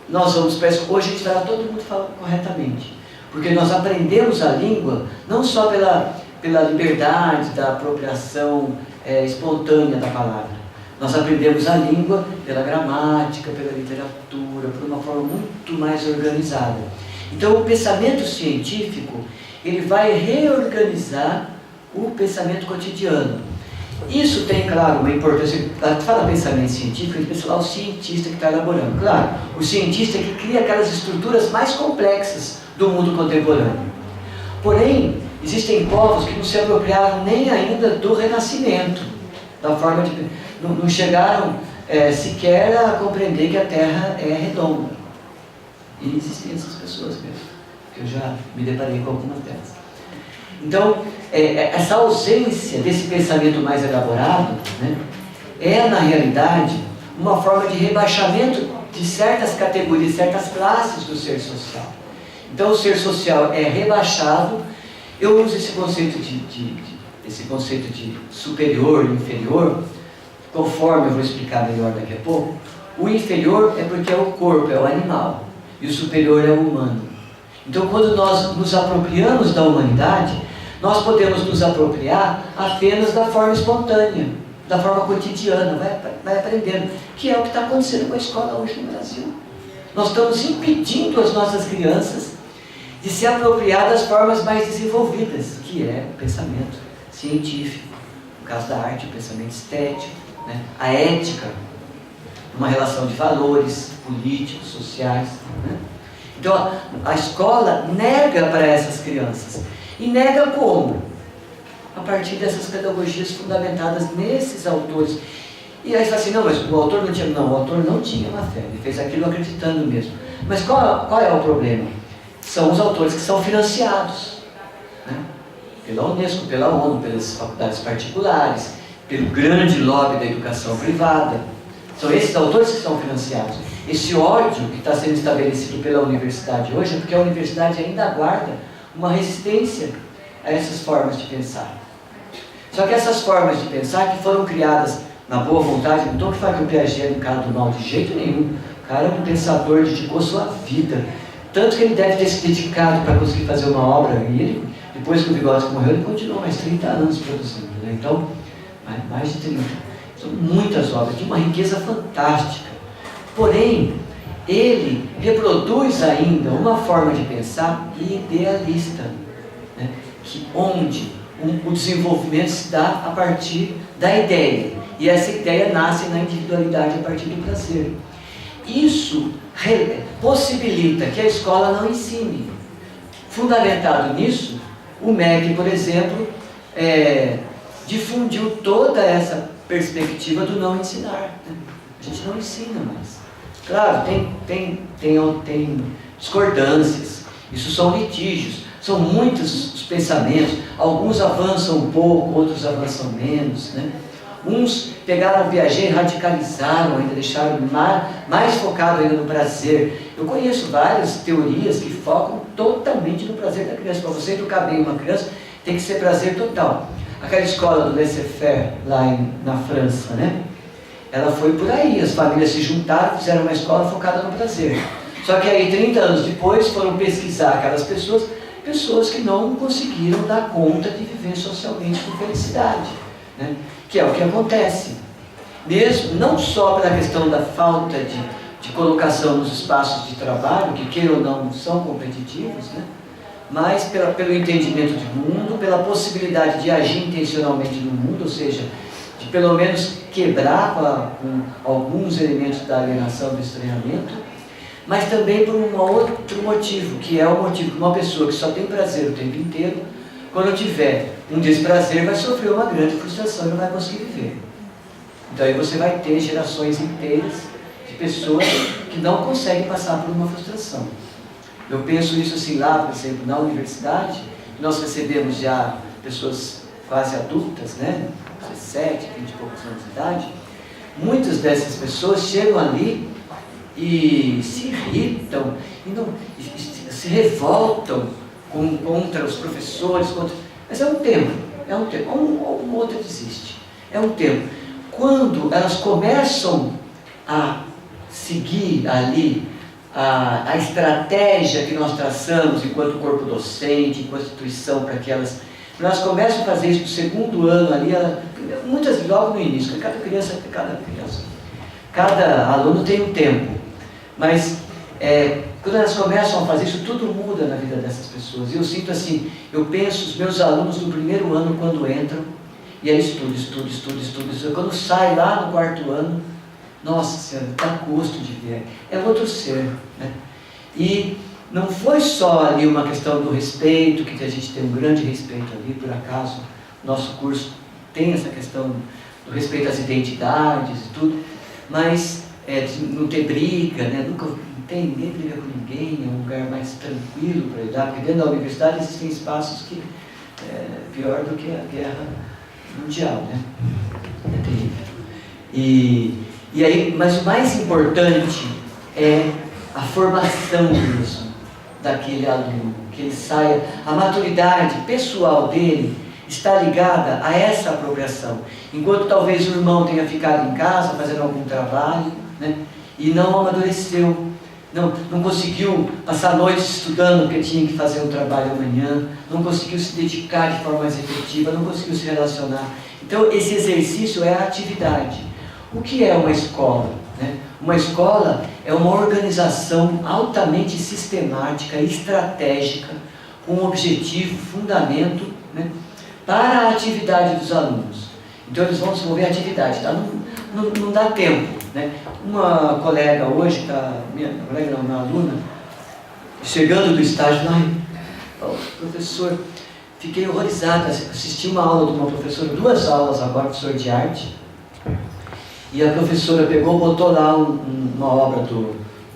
[SPEAKER 1] Nós vamos para a escola, hoje a gente fala, todo mundo fala corretamente. Porque nós aprendemos a língua, não só pela liberdade da apropriação espontânea da palavra. Nós aprendemos a língua pela gramática, pela literatura, por uma forma muito mais organizada. Então, o pensamento científico, ele vai reorganizar o pensamento cotidiano. Isso tem, claro, uma importância. Fala pensamento científico, a gente pensa lá o cientista que está elaborando. Claro, o cientista que cria aquelas estruturas mais complexas do mundo contemporâneo. Porém, existem povos que não se apropriaram nem ainda do Renascimento, da forma de... Não chegaram sequer a compreender que a Terra é redonda. E existem essas pessoas mesmo, que eu já me deparei com algumas delas. Então, essa ausência desse pensamento mais elaborado, né, é, na realidade, uma forma de rebaixamento de certas categorias, certas classes do ser social. Então, o ser social é rebaixado. Eu uso esse conceito de superior e inferior, conforme eu vou explicar melhor daqui a pouco. O inferior é porque é o corpo, é o animal, e o superior é o humano. Então, quando nós nos apropriamos da humanidade, nós podemos nos apropriar apenas da forma espontânea. da forma cotidiana, vai aprendendo, que é o que está acontecendo com a escola hoje no Brasil. Nós estamos impedindo as nossas crianças de se apropriar das formas mais desenvolvidas, que é o pensamento científico, no caso da arte, o pensamento estético, né? A ética, uma relação de valores políticos, sociais, né? Então a escola nega para essas crianças. E nega como? A partir dessas pedagogias fundamentadas nesses autores. E aí você fala assim, não, mas o autor não tinha. Não, o autor não tinha uma fé, ele fez aquilo acreditando mesmo. Mas qual é o problema? São os autores que são financiados, né? Pela Unesco, pela ONU, pelas faculdades particulares, pelo grande lobby da educação privada. São esses autores que são financiados. Esse ódio que está sendo estabelecido pela universidade hoje é porque a universidade ainda aguarda uma resistência a essas formas de pensar. Só que essas formas de pensar que foram criadas na boa vontade, não estou falando que o Piaget era um cara do mal de jeito nenhum. O cara é um pensador, dedicou sua vida. Tanto que ele deve ter se dedicado para conseguir fazer uma obra, e ele, depois que o Vygotsky morreu, ele continuou mais 30 anos produzindo, né? Então, mais de 30. São muitas obras, de uma riqueza fantástica. Porém, ele reproduz ainda uma forma de pensar idealista, né? Onde o desenvolvimento se dá a partir da ideia. E essa ideia nasce na individualidade a partir do prazer. Isso possibilita que a escola não ensine. Fundamentado nisso, o MEC, por exemplo, difundiu toda essa perspectiva do não ensinar, né? A gente não ensina mais. Claro, tem discordâncias, isso são litígios, são muitos os pensamentos, alguns avançam um pouco, outros avançam menos, né? Uns pegaram o Piaget e radicalizaram ainda, deixaram mais focado ainda no prazer. Eu conheço várias teorias que focam totalmente no prazer da criança. Para você educar bem uma criança, tem que ser prazer total. Aquela escola do Laissez-faire lá na França, né? Ela foi por aí, as famílias se juntaram, fizeram uma escola focada no prazer. Só que aí, 30 anos depois, foram pesquisar aquelas pessoas que não conseguiram dar conta de viver socialmente com felicidade, né? Que é o que acontece. Mesmo, não só pela questão da falta de colocação nos espaços de trabalho, que queiram ou não são competitivos, né? Mas pelo entendimento de mundo, pela possibilidade de agir intencionalmente no mundo, ou seja, de pelo menos quebrar com alguns elementos da alienação, do estranhamento, mas também por um outro motivo, que é o motivo que uma pessoa que só tem prazer o tempo inteiro, quando tiver um desprazer, vai sofrer uma grande frustração e não vai conseguir viver. Então aí você vai ter gerações inteiras de pessoas que não conseguem passar por uma frustração. Eu penso isso assim lá, por exemplo, na universidade, nós recebemos já pessoas quase adultas, né? 17, 20 e poucos anos de idade. Muitas dessas pessoas chegam ali e se irritam, e se revoltam contra os professores, mas é um tempo, um outro desiste. É um tempo. Quando elas começam a seguir ali a estratégia que nós traçamos enquanto corpo docente, enquanto instituição, para que elas começam a fazer isso no segundo ano ali, muitas logo no início, cada aluno tem um tempo, mas quando elas começam a fazer isso, tudo muda na vida dessas pessoas. E eu sinto assim, eu penso os meus alunos no primeiro ano quando entram, e aí estudo. Quando sai lá no quarto ano, nossa Senhora, dá gosto de ver. É outro ser, né? E não foi só ali uma questão do respeito, que a gente tem um grande respeito ali, por acaso, nosso curso tem essa questão do respeito às identidades e tudo, mas de não ter briga, né? Ninguém briga com ninguém, é um lugar mais tranquilo para lidar, porque dentro da universidade existem espaços que é pior do que a guerra mundial, né? É terrível. E aí, mas o mais importante é a formação mesmo daquele aluno, que ele saia, a maturidade pessoal dele está ligada a essa apropriação. Enquanto talvez o irmão tenha ficado em casa fazendo algum trabalho, né, e não amadureceu, não conseguiu passar noites estudando porque tinha que fazer um trabalho amanhã, não conseguiu se dedicar de forma mais efetiva, não conseguiu se relacionar. Então, esse exercício é a atividade. O que é uma escola? Né? Uma escola é uma organização altamente sistemática, estratégica, com objetivo, fundamento, né, para a atividade dos alunos. Então, eles vão desenvolver a atividade. Tá? Não dá tempo. Né? Uma colega hoje, minha aluna, chegando do estágio, professor, fiquei horrorizada, assisti uma aula de uma professora, 2 aulas agora, professor de arte, e a professora pegou, botou lá uma obra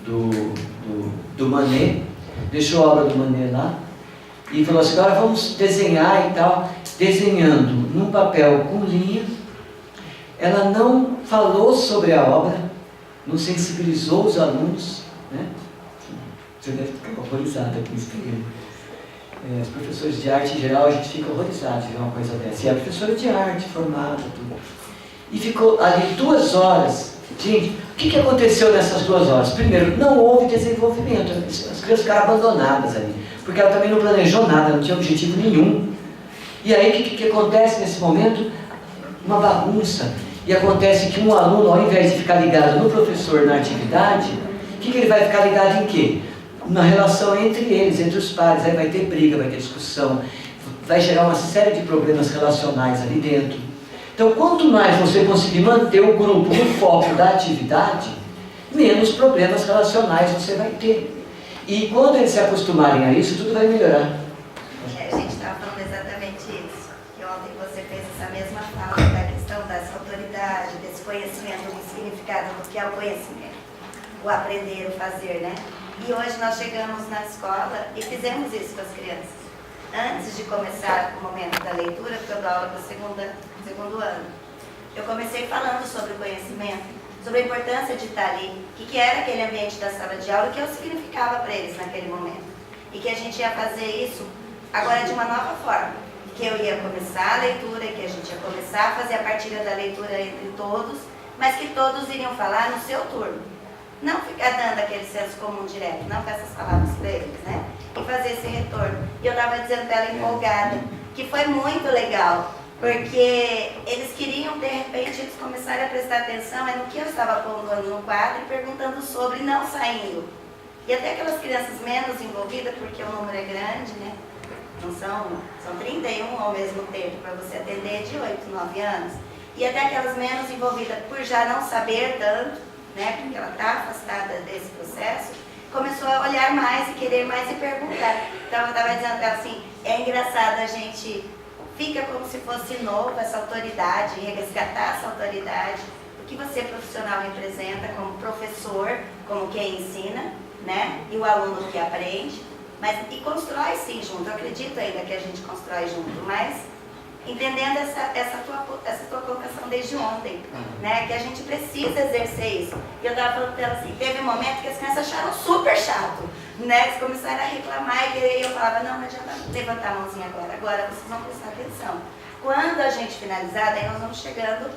[SPEAKER 1] do Manet, deixou a obra do Manet lá, e falou assim, agora vamos desenhar e tal, desenhando num papel com linha. Ela não falou sobre a obra, não sensibilizou os alunos, né? Você deve ficar horrorizada com isso também. Os professores de arte em geral, a gente fica horrorizado de ver uma coisa dessa. E a professora de arte, formada, tudo. E ficou ali 2 horas. Gente, o que aconteceu nessas 2 horas? Primeiro, não houve desenvolvimento. As crianças ficaram abandonadas ali. Porque ela também não planejou nada, não tinha objetivo nenhum. E aí, o que acontece nesse momento? Uma bagunça. E acontece que um aluno, ao invés de ficar ligado no professor, na atividade, o que ele vai ficar ligado em quê? Na relação entre eles, entre os pares. Aí vai ter briga, vai ter discussão, vai gerar uma série de problemas relacionais ali dentro. Então, quanto mais você conseguir manter o grupo no foco da atividade, menos problemas relacionais você vai ter. E quando eles se acostumarem a isso, tudo vai melhorar.
[SPEAKER 3] A gente estava falando exatamente isso. Que ontem você fez essa mesma fala da questão dessa autoridade, desse conhecimento, do significado do que é o conhecimento, o aprender, o fazer, né? E hoje nós chegamos na escola e fizemos isso com as crianças. Antes de começar o momento da leitura, porque eu dou aula para o segundo ano, eu comecei falando sobre o conhecimento, sobre a importância de estar ali, o que era aquele ambiente da sala de aula, o que eu significava para eles naquele momento. E que a gente ia fazer isso agora de uma nova forma. Que eu ia começar a leitura, que a gente ia começar a fazer a partilha da leitura entre todos, mas que todos iriam falar no seu turno. Não ficar dando aquele senso comum direto, não com essas palavras para eles, né? E fazer esse retorno. E eu estava dizendo para ela empolgada, que foi muito legal, porque eles queriam, de repente, eles começarem a prestar atenção no que eu estava pondo no quadro e perguntando sobre, não saindo. E até aquelas crianças menos envolvidas, porque o número é grande, né? Não são 31 ao mesmo tempo, para você atender de 8, 9 anos. E até aquelas menos envolvidas, por já não saber tanto, né, porque ela está afastada desse processo, começou a olhar mais e querer mais e perguntar. Então eu estava dizendo para ela assim, é engraçado, a gente fica como se fosse novo essa autoridade, resgatar essa autoridade, o que você profissional representa como professor, como quem ensina, né, e o aluno que aprende, mas, e constrói sim junto, eu acredito ainda que a gente constrói junto, mas entendendo essa tua colocação desde ontem, né? Que a gente precisa exercer isso. E eu estava falando para ela assim, teve um momento que as crianças acharam super chato, né? Eles começaram a reclamar e eu falava, não adianta levantar a mãozinha agora vocês vão prestar atenção. Quando a gente finalizar, daí nós vamos chegando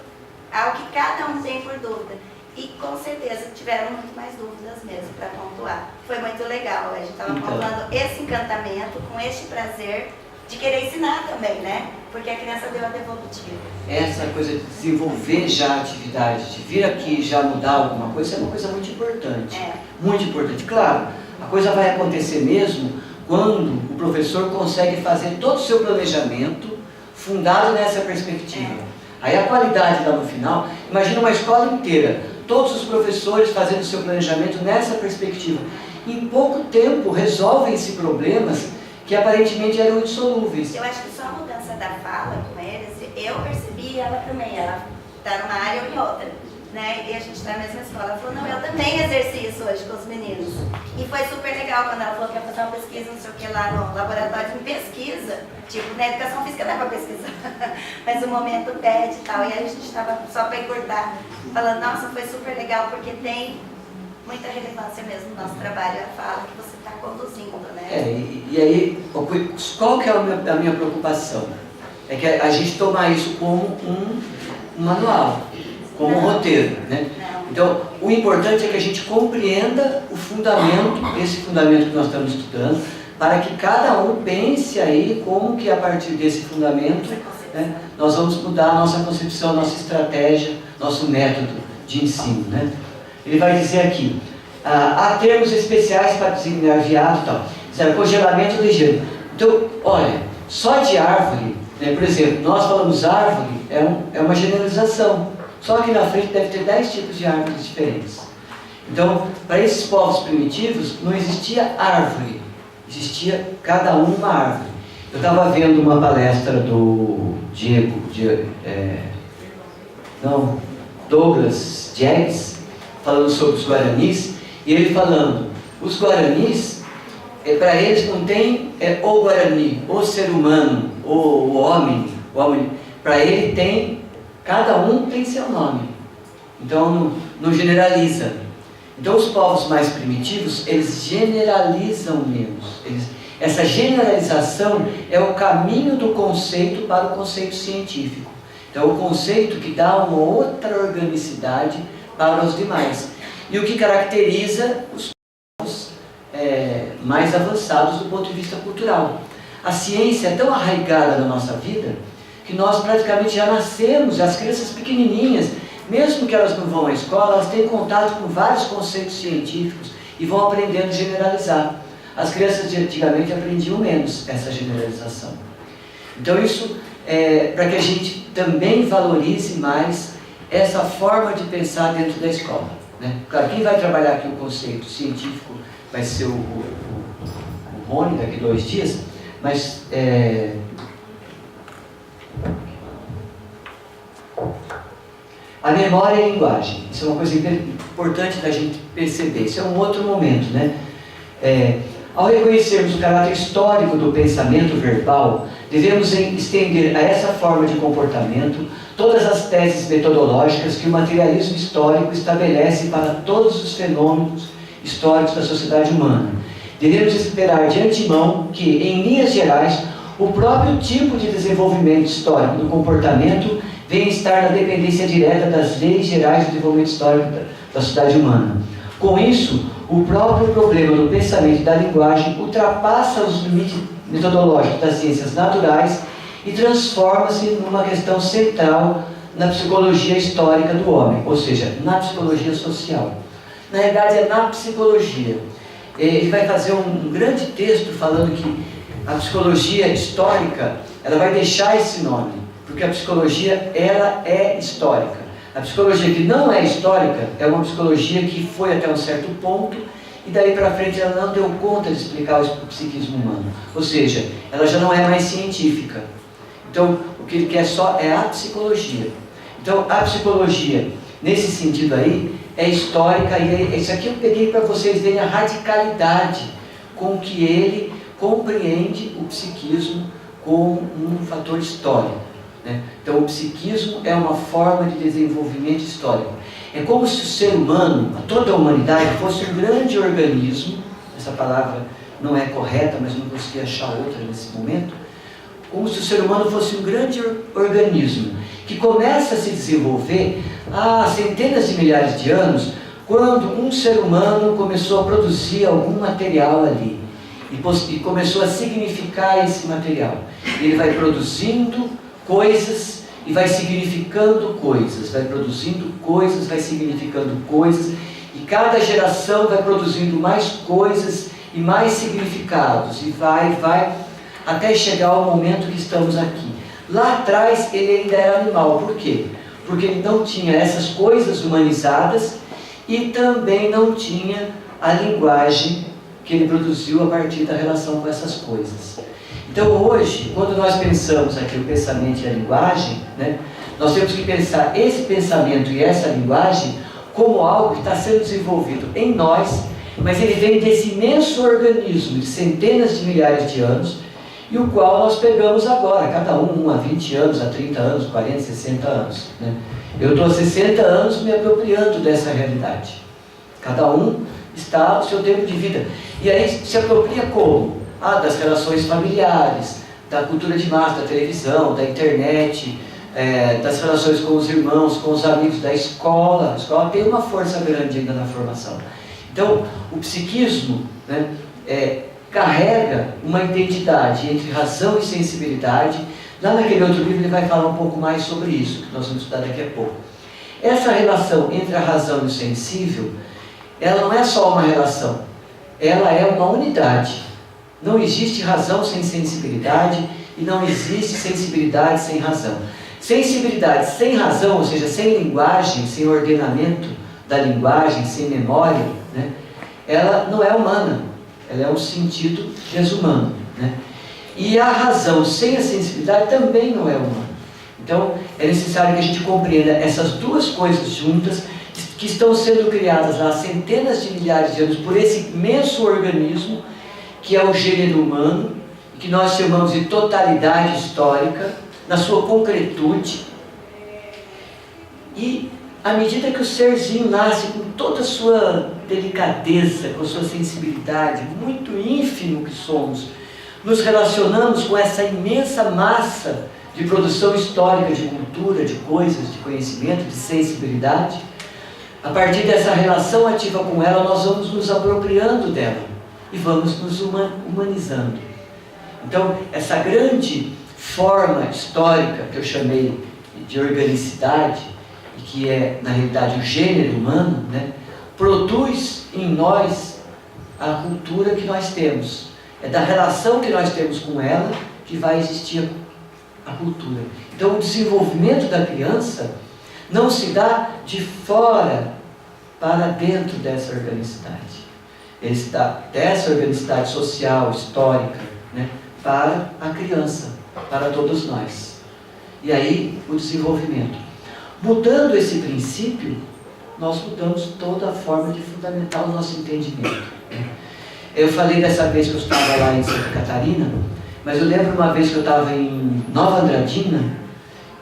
[SPEAKER 3] ao que cada um tem por dúvida. E com certeza tiveram muito mais dúvidas mesmo para pontuar. Foi muito legal, a gente estava pontuando esse encantamento com este prazer de querer ensinar também, né? Porque a criança deu a devolutiva.
[SPEAKER 1] Essa coisa de desenvolver já a atividade, de vir aqui já mudar alguma coisa, é uma coisa muito importante. Muito importante. Claro, a coisa vai acontecer mesmo quando o professor consegue fazer todo o seu planejamento fundado nessa perspectiva. Aí a qualidade lá no final, imagina uma escola inteira, todos os professores fazendo o seu planejamento nessa perspectiva. Em pouco tempo resolvem-se problemas que aparentemente eram insolúveis.
[SPEAKER 3] Eu acho que só a mudança da fala com eles, eu percebi ela também, ela está numa área ou em outra, né? E a gente está na mesma escola. Ela falou, não, eu também exerci isso hoje com os meninos. E foi super legal quando ela falou que ia fazer uma pesquisa, não sei o que, lá no laboratório de pesquisa. Tipo, na educação física dá para pesquisar, mas o momento pede e tal. E aí a gente estava, só para encurtar, falando, nossa, foi super legal, porque tem muita relevância mesmo no nosso trabalho, a fala que você está conduzindo, né?
[SPEAKER 1] E aí, qual que é a minha preocupação? É que a gente tomar isso como um manual, como um roteiro, né? Então, o importante é que a gente compreenda o fundamento, esse fundamento que nós estamos estudando, para que cada um pense aí como que a partir desse fundamento né, nós vamos mudar a nossa concepção, a nossa estratégia, nosso método de ensino. Né? Ele vai dizer aqui, há termos especiais para designar veado e tal. Congelamento do gelo. Então, olha, só de árvore, né, por exemplo, nós falamos árvore, é uma generalização. Só que na frente deve ter 10 tipos de árvores diferentes. Então, para esses povos primitivos, não existia árvore, existia cada um uma árvore. Eu estava vendo uma palestra do Douglas Jaggs, falando sobre os Guaranis, e ele falando, os Guaranis, para eles não tem o Guarani, o ser humano, o homem, para ele tem, cada um tem seu nome. Então não generaliza. Então os povos mais primitivos, eles generalizam menos. Essa generalização é o caminho do conceito para o conceito científico. Então é o conceito que dá uma outra organicidade para os demais. E o que caracteriza os povos mais avançados do ponto de vista cultural. A ciência é tão arraigada na nossa vida que nós praticamente já nascemos, as crianças pequenininhas, mesmo que elas não vão à escola, elas têm contato com vários conceitos científicos e vão aprendendo a generalizar. As crianças de antigamente aprendiam menos essa generalização. Então isso é para que a gente também valorize mais essa forma de pensar dentro da escola. Né? Claro, quem vai trabalhar aqui o conceito científico vai ser o Rony daqui a 2 dias, mas a memória e a linguagem, isso é uma coisa importante da gente perceber, isso é um outro momento, né? Ao reconhecermos o caráter histórico do pensamento verbal, devemos estender a essa forma de comportamento todas as teses metodológicas que o materialismo histórico estabelece para todos os fenômenos históricos da sociedade humana. Devemos esperar de antemão que, em linhas gerais, o próprio tipo de desenvolvimento histórico do comportamento venha estar na dependência direta das leis gerais do desenvolvimento histórico da sociedade humana. Com isso, o próprio problema do pensamento e da linguagem ultrapassa os limites metodológicos das ciências naturais e transforma-se numa questão central na psicologia histórica do homem, ou seja, na psicologia social. Na realidade, é na psicologia. Ele vai fazer um grande texto falando que a psicologia histórica, ela vai deixar esse nome, porque a psicologia, ela é histórica. A psicologia que não é histórica é uma psicologia que foi até um certo ponto e daí para frente ela não deu conta de explicar o psiquismo humano. Ou seja, ela já não é mais científica. Então, o que ele quer só é a psicologia. Então, a psicologia, nesse sentido aí, é histórica e isso aqui eu peguei para vocês verem a radicalidade com que ele compreende o psiquismo como um fator histórico. Então o psiquismo é uma forma de desenvolvimento histórico. É como se o ser humano, toda a humanidade, fosse um grande organismo. Essa palavra não é correta, mas não consegui achar outra nesse momento. Como se o ser humano fosse um grande organismo que começa a se desenvolver há centenas de milhares de anos, quando um ser humano começou a produzir algum material ali e começou a significar esse material. Ele vai produzindo coisas e vai significando coisas, vai produzindo coisas, vai significando coisas, e cada geração vai produzindo mais coisas e mais significados, e vai, até chegar ao momento que estamos aqui. Lá atrás ele ainda era animal, por quê? Porque ele não tinha essas coisas humanizadas e também não tinha a linguagem que ele produziu a partir da relação com essas coisas. Então hoje, quando nós pensamos aqui o pensamento e a linguagem, né, nós temos que pensar esse pensamento e essa linguagem como algo que está sendo desenvolvido em nós, mas ele vem desse imenso organismo de centenas de milhares de anos, e o qual nós pegamos agora, cada um há 20 anos, há 30 anos, 40, 60 anos. Né? Eu estou há 60 anos me apropriando dessa realidade. Cada um está no seu tempo de vida. E aí se apropria como? Das relações familiares, da cultura de massa, da televisão, da internet, das relações com os irmãos, com os amigos, da escola. A escola tem uma força grande ainda na formação. Então, o psiquismo, né, carrega uma identidade entre razão e sensibilidade Lá naquele outro livro ele vai falar um pouco mais sobre isso, que nós vamos estudar daqui a pouco. Essa relação entre a razão e o sensível, ela não é só uma relação, ela é uma unidade. Não existe razão sem sensibilidade e não existe sensibilidade sem razão. Sensibilidade sem razão, ou seja, sem linguagem, sem ordenamento da linguagem, sem memória, né? Ela não é humana, ela é um sentido desumano, né? E a razão sem a sensibilidade também não é humana. Então é necessário que a gente compreenda essas duas coisas juntas, que estão sendo criadas há centenas de milhares de anos por esse imenso organismo que é o gênero humano, que nós chamamos de totalidade histórica, na sua concretude. E à medida que o serzinho nasce com toda a sua delicadeza, com a sua sensibilidade, muito ínfimo que somos, nos relacionamos com essa imensa massa de produção histórica, de cultura, de coisas, de conhecimento, de sensibilidade. A partir dessa relação ativa com ela, nós vamos nos apropriando dela e vamos nos humanizando. Então, essa grande forma histórica que eu chamei de organicidade, e que é, na realidade, o gênero humano, né, produz em nós a cultura que nós temos. É da relação que nós temos com ela que vai existir a cultura. Então, o desenvolvimento da criança não se dá de fora para dentro dessa organicidade. Ele se dá dessa organicidade social, histórica, né, para a criança, para todos nós. E aí, o desenvolvimento. Mudando esse princípio, nós mudamos toda a forma de fundamentar o nosso entendimento. Eu falei dessa vez que eu estava lá em Santa Catarina, mas eu lembro uma vez que eu estava em Nova Andradina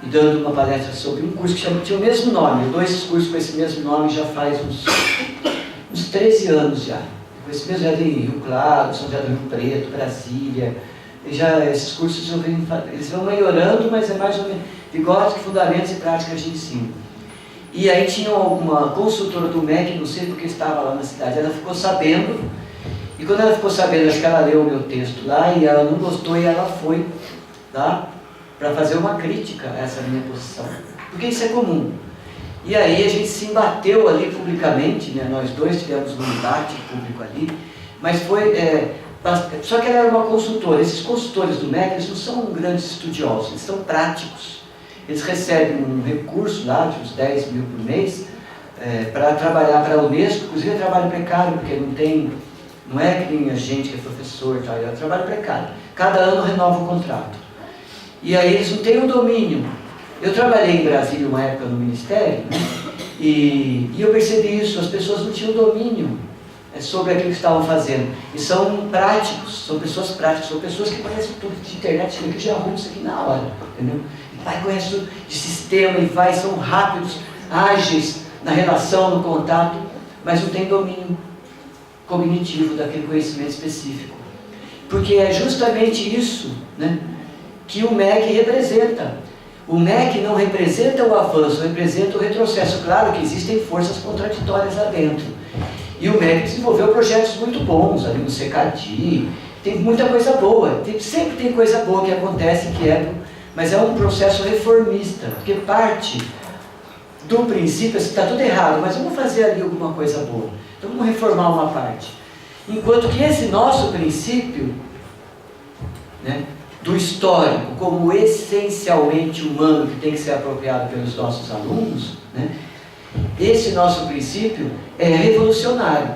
[SPEAKER 1] e dando uma palestra sobre um curso que tinha o mesmo nome. Eu dou esses cursos com esse mesmo nome já faz uns 13 anos já. Com esse mesmo já em Rio Claro, São José do Rio Preto, Brasília. E já esses cursos eles vão melhorando, mas é mais ou menos Vigórica, Fundamentos e Práticas de Ensino. E aí tinha uma consultora do MEC, não sei porque estava lá na cidade, ela ficou sabendo, e quando ela ficou sabendo, acho que ela leu o meu texto lá, e ela não gostou, e ela foi lá para fazer uma crítica a essa minha posição, porque isso é comum. E aí a gente se embateu ali publicamente, né? Nós dois tivemos um embate público ali, mas foi... só que ela era uma consultora. Esses consultores do MEC, eles não são grandes estudiosos, eles são práticos. Eles recebem um recurso lá de uns 10 mil por mês para trabalhar para a Unesco, inclusive é trabalho precário, porque não é que nem a gente que é professor, tá? É trabalho precário. Cada ano renova o contrato. E aí eles não têm um domínio. Eu trabalhei em Brasília uma época no Ministério, né? e eu percebi isso, as pessoas não tinham domínio sobre aquilo que estavam fazendo. E são práticos, são pessoas práticas, são pessoas que conhecem tudo de internet, que já arrumam isso aqui na hora, entendeu? E vai, conhece tudo de sistema, e vai, são rápidos, ágeis na relação, no contato, mas não tem domínio cognitivo daquele conhecimento específico. Porque é justamente isso, né, que o MEC representa. O MEC não representa o avanço, representa o retrocesso. Claro que existem forças contraditórias lá dentro. E o MEC desenvolveu projetos muito bons ali no CECADI, tem muita coisa boa, sempre tem coisa boa que acontece, mas é um processo reformista, porque parte do princípio, assim, está tudo errado, mas vamos fazer ali alguma coisa boa, então vamos reformar uma parte. Enquanto que esse nosso princípio, né, do histórico como essencialmente humano, que tem que ser apropriado pelos nossos alunos, né, esse nosso princípio é revolucionário.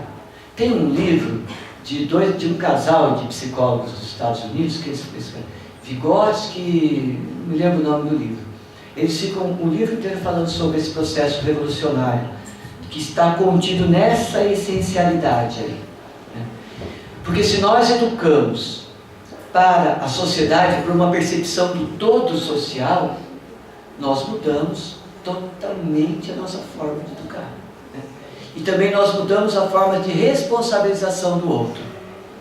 [SPEAKER 1] Tem um livro de um casal de psicólogos dos Estados Unidos, que Vygotsky, não me lembro o nome do livro. Eles ficam o livro inteiro falando sobre esse processo revolucionário, que está contido nessa essencialidade aí, né? Porque se nós educamos para a sociedade, por uma percepção do todo social, nós mudamos totalmente a nossa forma de educar, né? E também nós mudamos a forma de responsabilização do outro,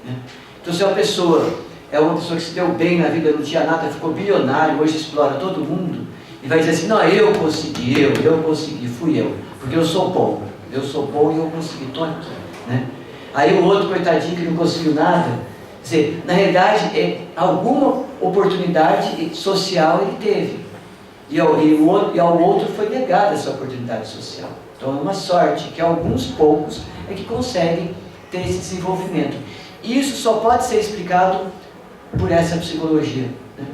[SPEAKER 1] né? Então, se uma pessoa é uma pessoa que se deu bem na vida, não tinha nada, ficou bilionário, hoje explora todo mundo, e vai dizer assim, não, eu consegui, fui eu, porque eu sou bom e eu consegui, estou aqui, né? Aí o outro, coitadinho, que não conseguiu nada, Quer dizer, na realidade, alguma oportunidade social ele teve. E ao outro foi negada essa oportunidade social. Então é uma sorte que alguns poucos é que conseguem ter esse desenvolvimento. E isso só pode ser explicado por essa psicologia, né?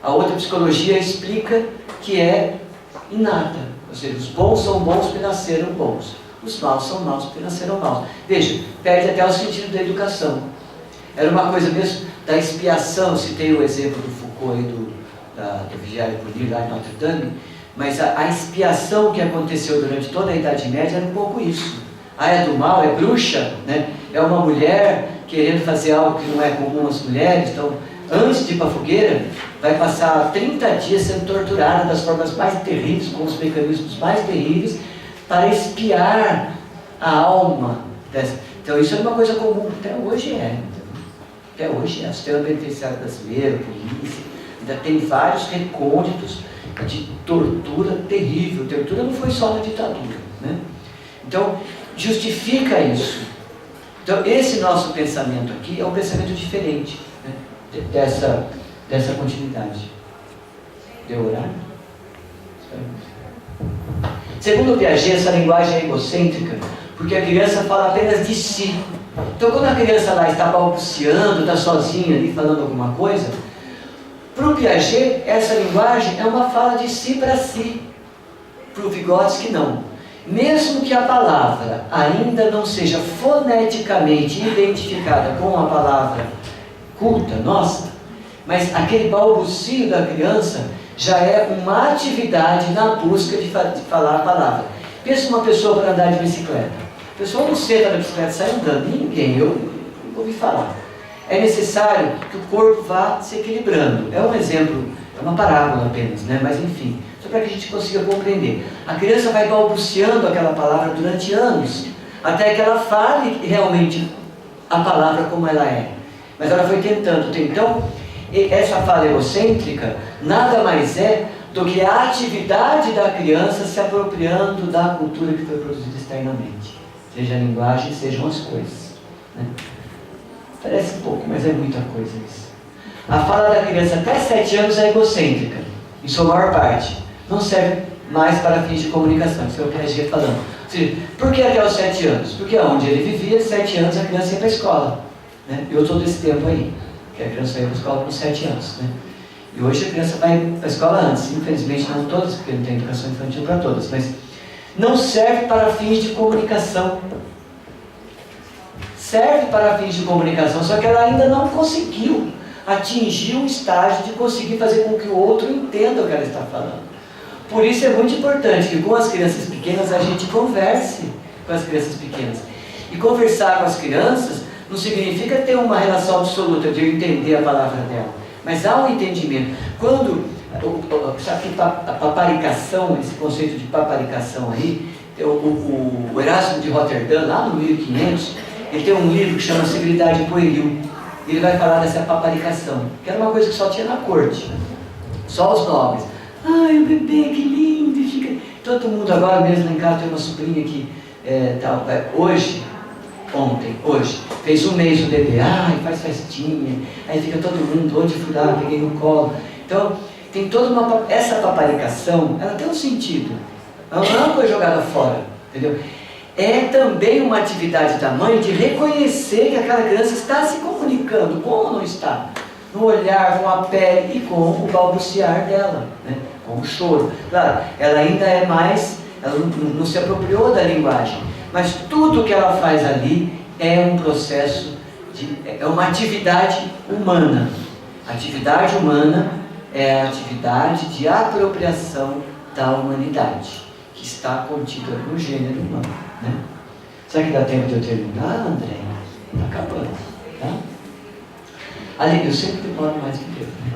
[SPEAKER 1] A outra psicologia explica que é inata. Ou seja, os bons são bons porque nasceram bons. Os maus são maus porque nasceram maus. Veja, perde até o sentido da educação. Era uma coisa mesmo da expiação. Citei o exemplo do Foucault aí do Vigiar e Punir lá em Notre Dame. Mas a expiação que aconteceu durante toda a Idade Média era um pouco isso. É do mal, é bruxa, né? É uma mulher querendo fazer algo que não é comum às mulheres. Então, antes de ir para a fogueira, vai passar 30 dias sendo torturada das formas mais terríveis, com os mecanismos mais terríveis, para espiar a alma dessa. Então, isso é uma coisa comum, até hoje é. Até hoje é. O sistema penitenciário brasileiro, a polícia, ainda tem vários recônditos de tortura terrível. Tortura não foi só na ditadura, né? Então, justifica isso. Então, esse nosso pensamento aqui é um pensamento diferente, né? dessa continuidade. Deu horário? Segundo o Piaget, essa linguagem é egocêntrica, porque a criança fala apenas de si. Então, quando a criança lá está balbuciando, está sozinha ali falando alguma coisa, para o Piaget, essa linguagem é uma fala de si para si. Para o Vygotsky, não. Mesmo que a palavra ainda não seja foneticamente identificada com a palavra culta, nossa, mas aquele balbucio da criança já é uma atividade na busca de falar a palavra. Pensa uma pessoa para andar de bicicleta. A pessoa não senta na bicicleta, sai andando, ninguém, eu ouvi falar. É necessário que o corpo vá se equilibrando. É um exemplo, é uma parábola apenas, né? Mas enfim, só para que a gente consiga compreender. A criança vai balbuciando aquela palavra durante anos, até que ela fale realmente a palavra como ela é. Mas ela foi tentando. Então, essa fala egocêntrica nada mais é do que a atividade da criança se apropriando da cultura que foi produzida externamente. Seja a linguagem, sejam as coisas, né? Parece pouco, mas é muita coisa isso. A fala da criança até 7 anos é egocêntrica, em sua maior parte. Não serve mais para fins de comunicação, isso é o Piaget falando. Ou seja, por que até os 7 anos? Porque onde ele vivia, 7 anos a criança ia para a escola, né? Eu estou desse tempo aí, que a criança ia para a escola com 7 anos, né? E hoje a criança vai para a escola antes, infelizmente não todas, porque não tem educação infantil para todas, mas não serve para fins de comunicação. Serve para fins de comunicação, só que ela ainda não conseguiu atingir um estágio de conseguir fazer com que o outro entenda o que ela está falando. Por isso é muito importante que com as crianças pequenas a gente converse com as crianças pequenas. E conversar com as crianças não significa ter uma relação absoluta de eu entender a palavra dela, mas há um entendimento. Quando, sabe que a paparicação, esse conceito de paparicação aí, o Erasmo de Roterdã, lá no 1500, ele tem um livro que chama Civilidade Pueril. Ele vai falar dessa paparicação, que era uma coisa que só tinha na corte, só os nobres. Ai, o bebê, que lindo! Fica... Todo mundo agora mesmo lá em casa tem uma sobrinha que hoje, fez 1 mês o bebê, faz festinha, aí fica todo mundo, onde fui lá, peguei no colo. Então, tem toda essa paparicação, ela tem um sentido, ela não é uma coisa jogada fora, entendeu? É também uma atividade da mãe de reconhecer que aquela criança está se comunicando, como não está? No olhar, com a pele e com o balbuciar dela, né? Com o choro. Claro, ela ainda é mais, ela não se apropriou da linguagem, mas tudo que ela faz ali é um processo, é uma atividade humana. A atividade humana é a atividade de apropriação da humanidade, que está contida no gênero humano, né? Será que dá tempo de eu terminar, André? Está acabando, tá? Eu sempre demoro mais que Deus, né?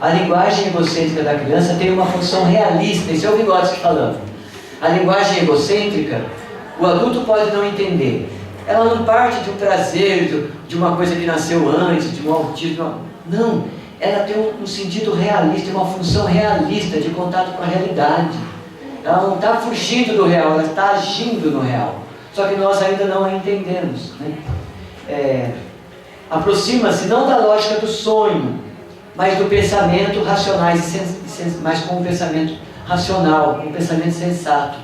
[SPEAKER 1] A linguagem egocêntrica da criança tem uma função realista, esse é o Vygotsky falando. A linguagem egocêntrica, o adulto pode não entender. Ela não parte de um prazer, de uma coisa que nasceu antes, de um autismo. Não, ela tem um sentido realista, uma função realista de contato com a realidade. Ela não está fugindo do real, ela está agindo no real. Só que nós ainda não a entendemos, né? aproxima-se não da lógica do sonho, mas do pensamento racional, mas com um pensamento racional, com um pensamento sensato.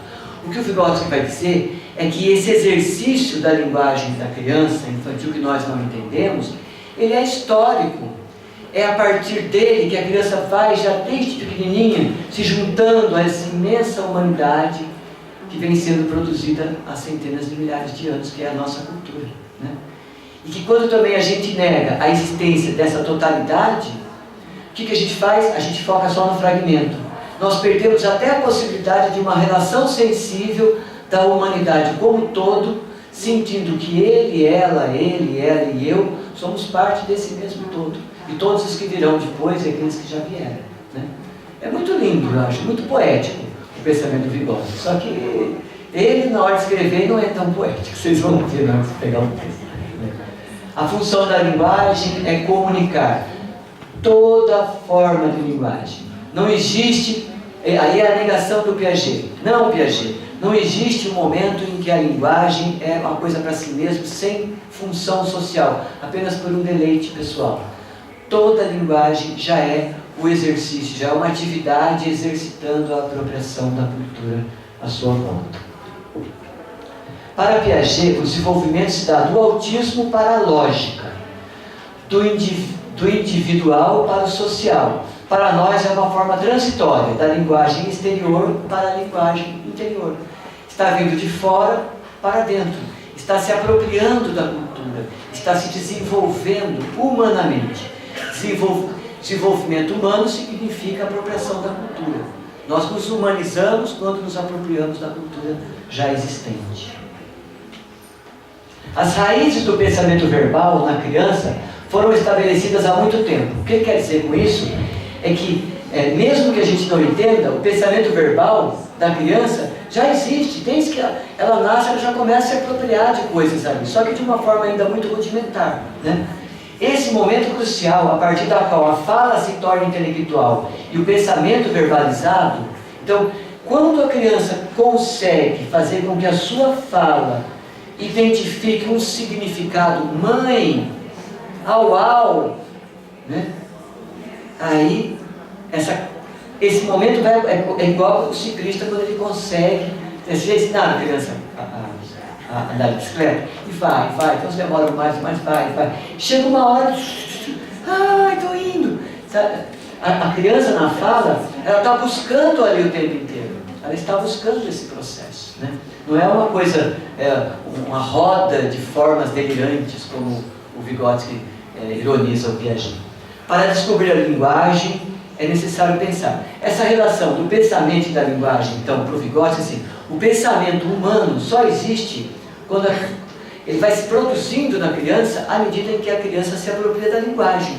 [SPEAKER 1] O que o Vygotsky vai dizer é que esse exercício da linguagem da criança infantil que nós não entendemos, ele é histórico. É a partir dele que a criança vai, já desde pequenininha, se juntando a essa imensa humanidade que vem sendo produzida há centenas de milhares de anos, que é a nossa cultura, né? E que quando também a gente nega a existência dessa totalidade, o que a gente faz? A gente foca só no fragmento. Nós perdemos até a possibilidade de uma relação sensível da humanidade como um todo, sentindo que ele, ela e eu somos parte desse mesmo todo. E todos os que virão depois e aqueles que já vieram, né? É muito lindo, eu acho, muito poético o pensamento do Vygotsky. Só que ele, na hora de escrever, não é tão poético. Vocês vão ver na hora de pegar um texto, né? A função da linguagem é comunicar toda forma de linguagem. Não existe, aí é a negação do Piaget. Não, Piaget, não existe um momento em que a linguagem é uma coisa para si mesmo, sem função social, apenas por um deleite pessoal. Toda linguagem já é o exercício, já é uma atividade exercitando a apropriação da cultura à sua volta. Para Piaget, o desenvolvimento se dá do autismo para a lógica, do individual para o social. Para nós é uma forma transitória, da linguagem exterior para a linguagem interior. Está vindo de fora para dentro, está se apropriando da cultura, está se desenvolvendo humanamente. Desenvolvimento humano significa apropriação da cultura. Nós nos humanizamos quando nos apropriamos da cultura já existente. As raízes do pensamento verbal na criança foram estabelecidas há muito tempo. O que quer dizer com isso? É que, mesmo que a gente não entenda, o pensamento verbal da criança já existe. Desde que ela nasce, ela já começa a se apropriar de coisas ali, só que de uma forma ainda muito rudimentar, né? Esse momento crucial, a partir da qual a fala se torna intelectual e o pensamento verbalizado, então, quando a criança consegue fazer com que a sua fala identifique um significado mãe, né? Aí, esse momento é igual o ciclista quando ele consegue ensinar a criança a andar de bicicleta, e vai, então você demora mais, vai. Chega uma hora, estou indo. Sabe? A criança na fala, ela está buscando ali o tempo inteiro, ela está buscando esse processo, né? Não é uma coisa, uma roda de formas delirantes, como o Vygotsky ironiza o Piaget. Para descobrir a linguagem, é necessário pensar. Essa relação do pensamento e da linguagem, então, para o Vygotsky, assim, o pensamento humano só existe quando ele vai se produzindo na criança à medida em que a criança se apropria da linguagem.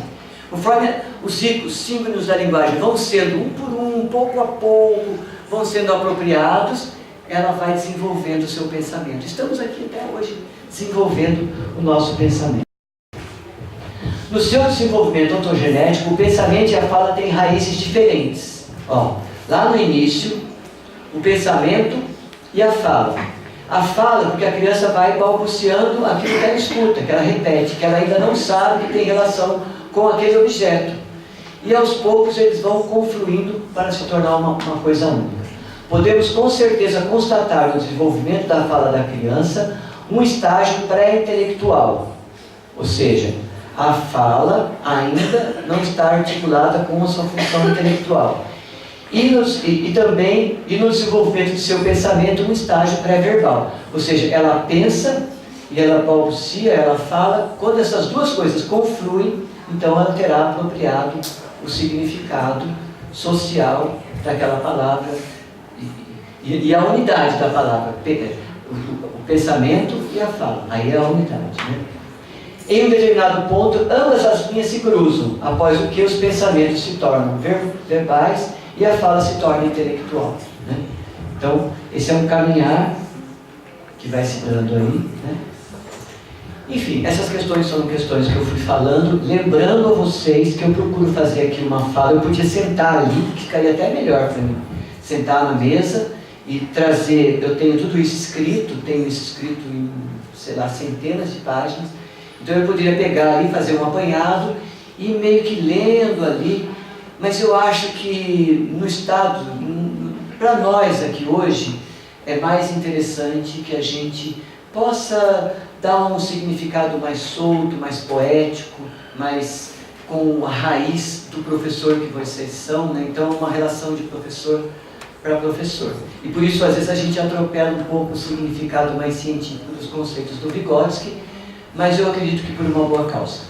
[SPEAKER 1] Conforme os símbolos da linguagem vão sendo um por um, pouco a pouco, vão sendo apropriados, ela vai desenvolvendo o seu pensamento. Estamos aqui até hoje desenvolvendo o nosso pensamento. No seu desenvolvimento ontogenético, o pensamento e a fala têm raízes diferentes. Lá no início, o pensamento e a fala. A fala, porque a criança vai balbuciando aquilo que ela escuta, que ela repete, que ela ainda não sabe que tem relação com aquele objeto. E aos poucos eles vão confluindo para se tornar uma coisa única. Podemos com certeza constatar no desenvolvimento da fala da criança um estágio pré-intelectual. Ou seja, a fala ainda não está articulada com a sua função intelectual. E também no desenvolvimento do seu pensamento um estágio pré-verbal. Ou seja, ela pensa e ela balbucia, ela fala. Quando essas duas coisas confluem, então ela terá apropriado o significado social daquela palavra e a unidade da palavra, o pensamento e a fala. Aí é a unidade, né? Em um determinado ponto, ambas as linhas se cruzam, após o que os pensamentos se tornam verbais e a fala se torna intelectual, né? Então, esse é um caminhar que vai se dando aí, né? Enfim, essas questões são questões que eu fui falando, lembrando a vocês que eu procuro fazer aqui uma fala. Eu podia sentar ali, que ficaria até melhor para mim. Sentar na mesa e trazer, eu tenho tudo isso escrito, tenho isso escrito em, sei lá, centenas de páginas, Então eu poderia pegar ali, fazer um apanhado e meio que lendo ali, mas eu acho que no estado, para nós aqui hoje, é mais interessante que a gente possa dar um significado mais solto, mais poético, mais com a raiz do professor que vocês são, né? Então uma relação de professor para professor. E por isso às vezes a gente atropela um pouco o significado mais científico dos conceitos do Vygotsky, mas eu acredito que por uma boa causa.